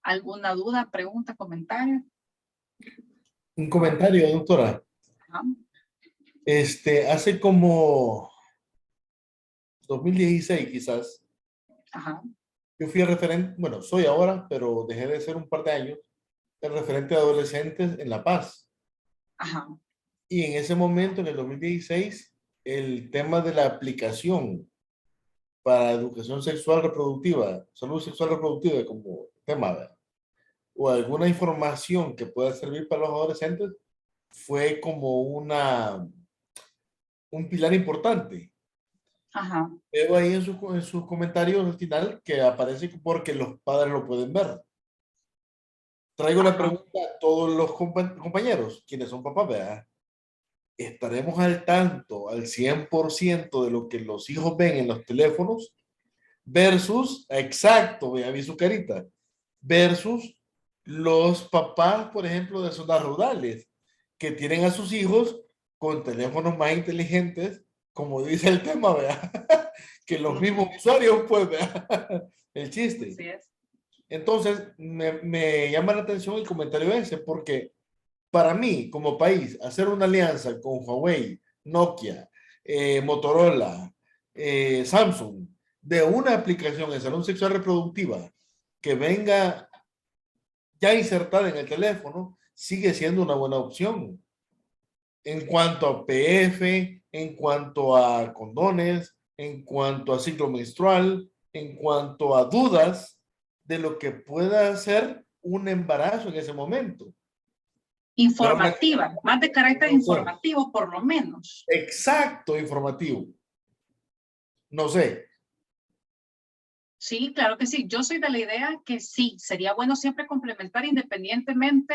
¿Alguna duda, pregunta, comentario? Un comentario, doctora. Ajá. Hace como 2016 quizás, Ajá. yo fui el referente, bueno, soy ahora, pero dejé de ser un par de años, el referente de adolescentes en La Paz. Ajá. Y en ese momento, en el 2016, el tema de la aplicación para educación sexual reproductiva, salud sexual reproductiva como tema, ¿verdad? O alguna información que pueda servir para los adolescentes, fue como un pilar importante. Ajá. Veo ahí en sus comentarios al final que aparece porque los padres lo pueden ver. traigo la pregunta a todos los compañeros, quienes son papás, ¿verdad? ¿Estaremos al tanto, al 100% de lo que los hijos ven en los teléfonos versus, exacto, vea, vi su carita, versus los papás, por ejemplo, de zonas rurales, que tienen a sus hijos con teléfonos más inteligentes, como dice el tema, vea, que los mismos usuarios, pues, vea, el chiste. Así es. Entonces, me llama la atención el comentario ese, porque para mí, como país, hacer una alianza con Huawei, Nokia, Motorola, Samsung, de una aplicación de salud sexual reproductiva que venga ya insertada en el teléfono, sigue siendo una buena opción. En cuanto a PF, en cuanto a condones, en cuanto a ciclo menstrual, en cuanto a dudas de lo que pueda ser un embarazo en ese momento. Informativa, más de carácter No sé. informativo por lo menos. Exacto, informativo. No sé. Sí, claro que sí. Yo soy de la idea que sí, sería bueno siempre complementar independientemente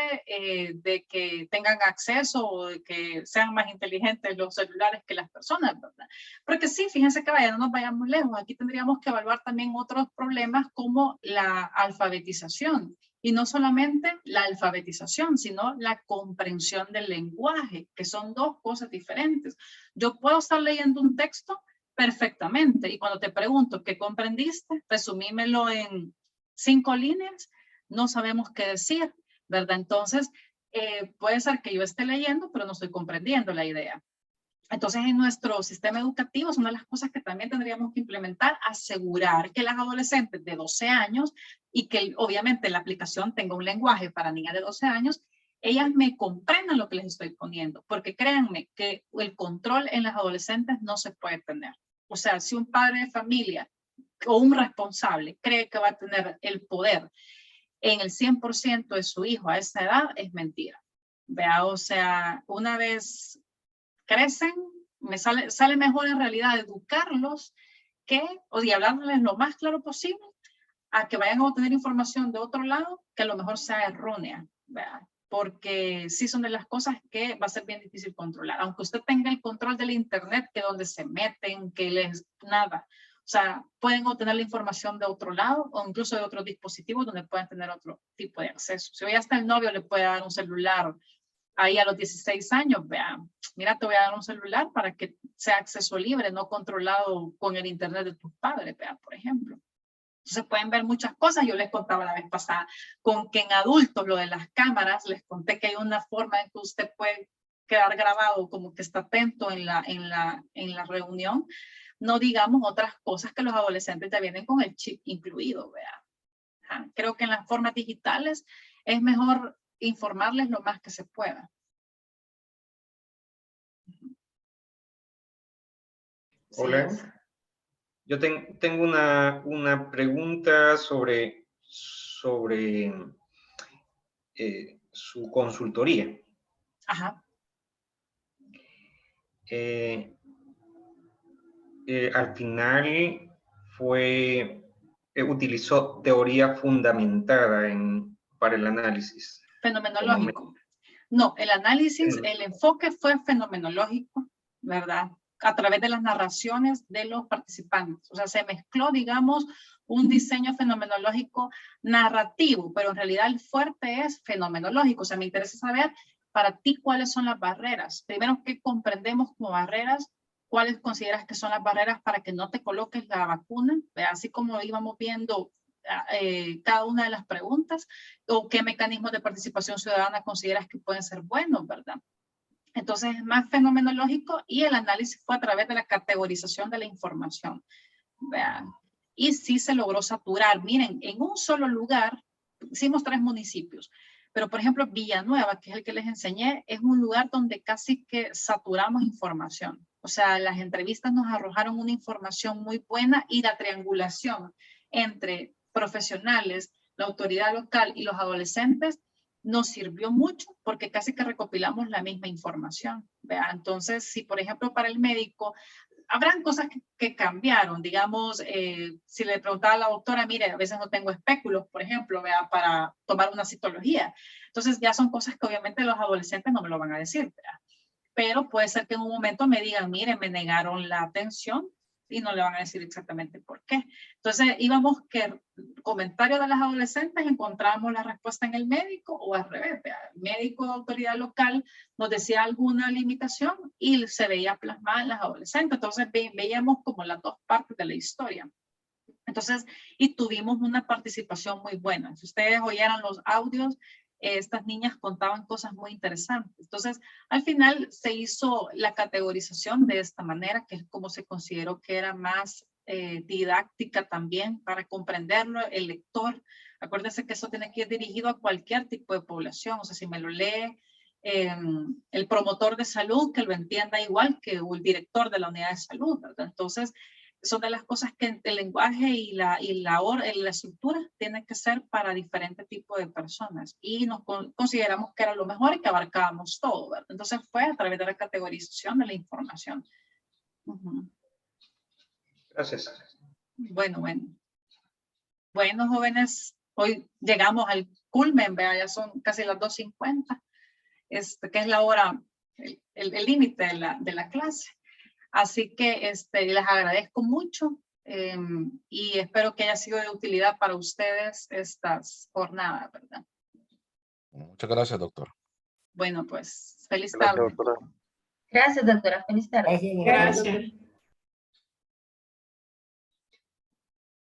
de que tengan acceso o de que sean más inteligentes los celulares que las personas, ¿verdad? Porque sí, fíjense que vaya, no nos vayamos lejos. Aquí tendríamos que evaluar también otros problemas como la alfabetización. Y no solamente la alfabetización, sino la comprensión del lenguaje, que son dos cosas diferentes. Yo puedo estar leyendo un texto perfectamente. Y cuando te pregunto qué comprendiste, resumímelo en 5 líneas, no sabemos qué decir, ¿verdad? Entonces, puede ser que yo esté leyendo, pero no estoy comprendiendo la idea. Entonces, en nuestro sistema educativo es una de las cosas que también tendríamos que implementar, asegurar que las adolescentes de 12 años y que obviamente la aplicación tenga un lenguaje para niñas de 12 años, ellas me comprendan lo que les estoy poniendo, porque créanme que el control en las adolescentes no se puede tener. O sea, si un padre de familia o un responsable cree que va a tener el poder en el 100% de su hijo a esa edad, es mentira. Vea, o sea, una vez crecen, me sale mejor en realidad educarlos que, o de hablarles lo más claro posible, a que vayan a obtener información de otro lado que a lo mejor sea errónea, ¿verdad? Porque sí son de las cosas que va a ser bien difícil controlar. Aunque usted tenga el control del internet, que donde se meten, que les nada. O sea, pueden obtener la información de otro lado o incluso de otros dispositivos donde pueden tener otro tipo de acceso. Si hoy hasta el novio le puede dar un celular ahí a los 16 años, vean, mira, te voy a dar un celular para que sea acceso libre, no controlado con el internet de tus padres, vean, por ejemplo. Entonces pueden ver muchas cosas. Yo les contaba la vez pasada con que en adultos lo de las cámaras, les conté que hay una forma en que usted puede quedar grabado como que está atento en la reunión. No digamos otras cosas que los adolescentes ya vienen con el chip incluido, ¿verdad? Creo que en las formas digitales es mejor informarles lo más que se pueda. Hola. Sí. Yo tengo una pregunta sobre su consultoría. Ajá. Al final utilizó teoría fundamentada para el análisis. Fenomenológico. No, el análisis, el enfoque fue fenomenológico, ¿verdad? A través de las narraciones de los participantes. O sea, se mezcló, digamos, un diseño fenomenológico narrativo, pero en realidad el fuerte es fenomenológico. O sea, me interesa saber para ti cuáles son las barreras. Primero, ¿qué comprendemos como barreras? ¿Cuáles consideras que son las barreras para que no te coloques la vacuna? Así como íbamos viendo cada una de las preguntas, o qué mecanismos de participación ciudadana consideras que pueden ser buenos, ¿verdad? Entonces es más fenomenológico y el análisis fue a través de la categorización de la información. Vean. Y sí se logró saturar. Miren, en un solo lugar, hicimos 3 municipios, pero por ejemplo Villanueva, que es el que les enseñé, es un lugar donde casi que saturamos información. O sea, las entrevistas nos arrojaron una información muy buena y la triangulación entre profesionales, la autoridad local y los adolescentes nos sirvió mucho porque casi que recopilamos la misma información. ¿Vea? Entonces, si por ejemplo para el médico habrán cosas que cambiaron, digamos, si le preguntaba a la doctora, mire, a veces no tengo espéculos, por ejemplo, vea, para tomar una citología. Entonces ya son cosas que obviamente los adolescentes no me lo van a decir, ¿verdad? Pero puede ser que en un momento me digan, mire, me negaron la atención y no le van a decir exactamente por qué. Entonces íbamos que comentarios de las adolescentes encontrábamos la respuesta en el médico o al revés. El médico de autoridad local nos decía alguna limitación y se veía plasmada en las adolescentes. Entonces veíamos como las dos partes de la historia. Entonces, y tuvimos una participación muy buena. Si ustedes oyeran los audios, estas niñas contaban cosas muy interesantes. Entonces, al final se hizo la categorización de esta manera, que es como se consideró que era más didáctica también para comprenderlo el lector. Acuérdense que eso tiene que ir dirigido a cualquier tipo de población. O sea, si me lo lee el promotor de salud, que lo entienda igual que el director de la unidad de salud, ¿verdad? Entonces, son de las cosas que el lenguaje y la estructura tienen que ser para diferentes tipos de personas. Y nos consideramos que era lo mejor y que abarcábamos todo, ¿verdad? Entonces fue a través de la categorización de la información. Gracias. Bueno. Bueno, jóvenes, hoy llegamos al culmen, vea, ya son casi las 2:50, que es la hora, el límite de la clase. Así que les agradezco mucho y espero que haya sido de utilidad para ustedes estas jornadas, ¿verdad? Muchas gracias, doctor. Bueno, pues feliz tarde. Gracias, doctora. Feliz tarde. Gracias. Gracias.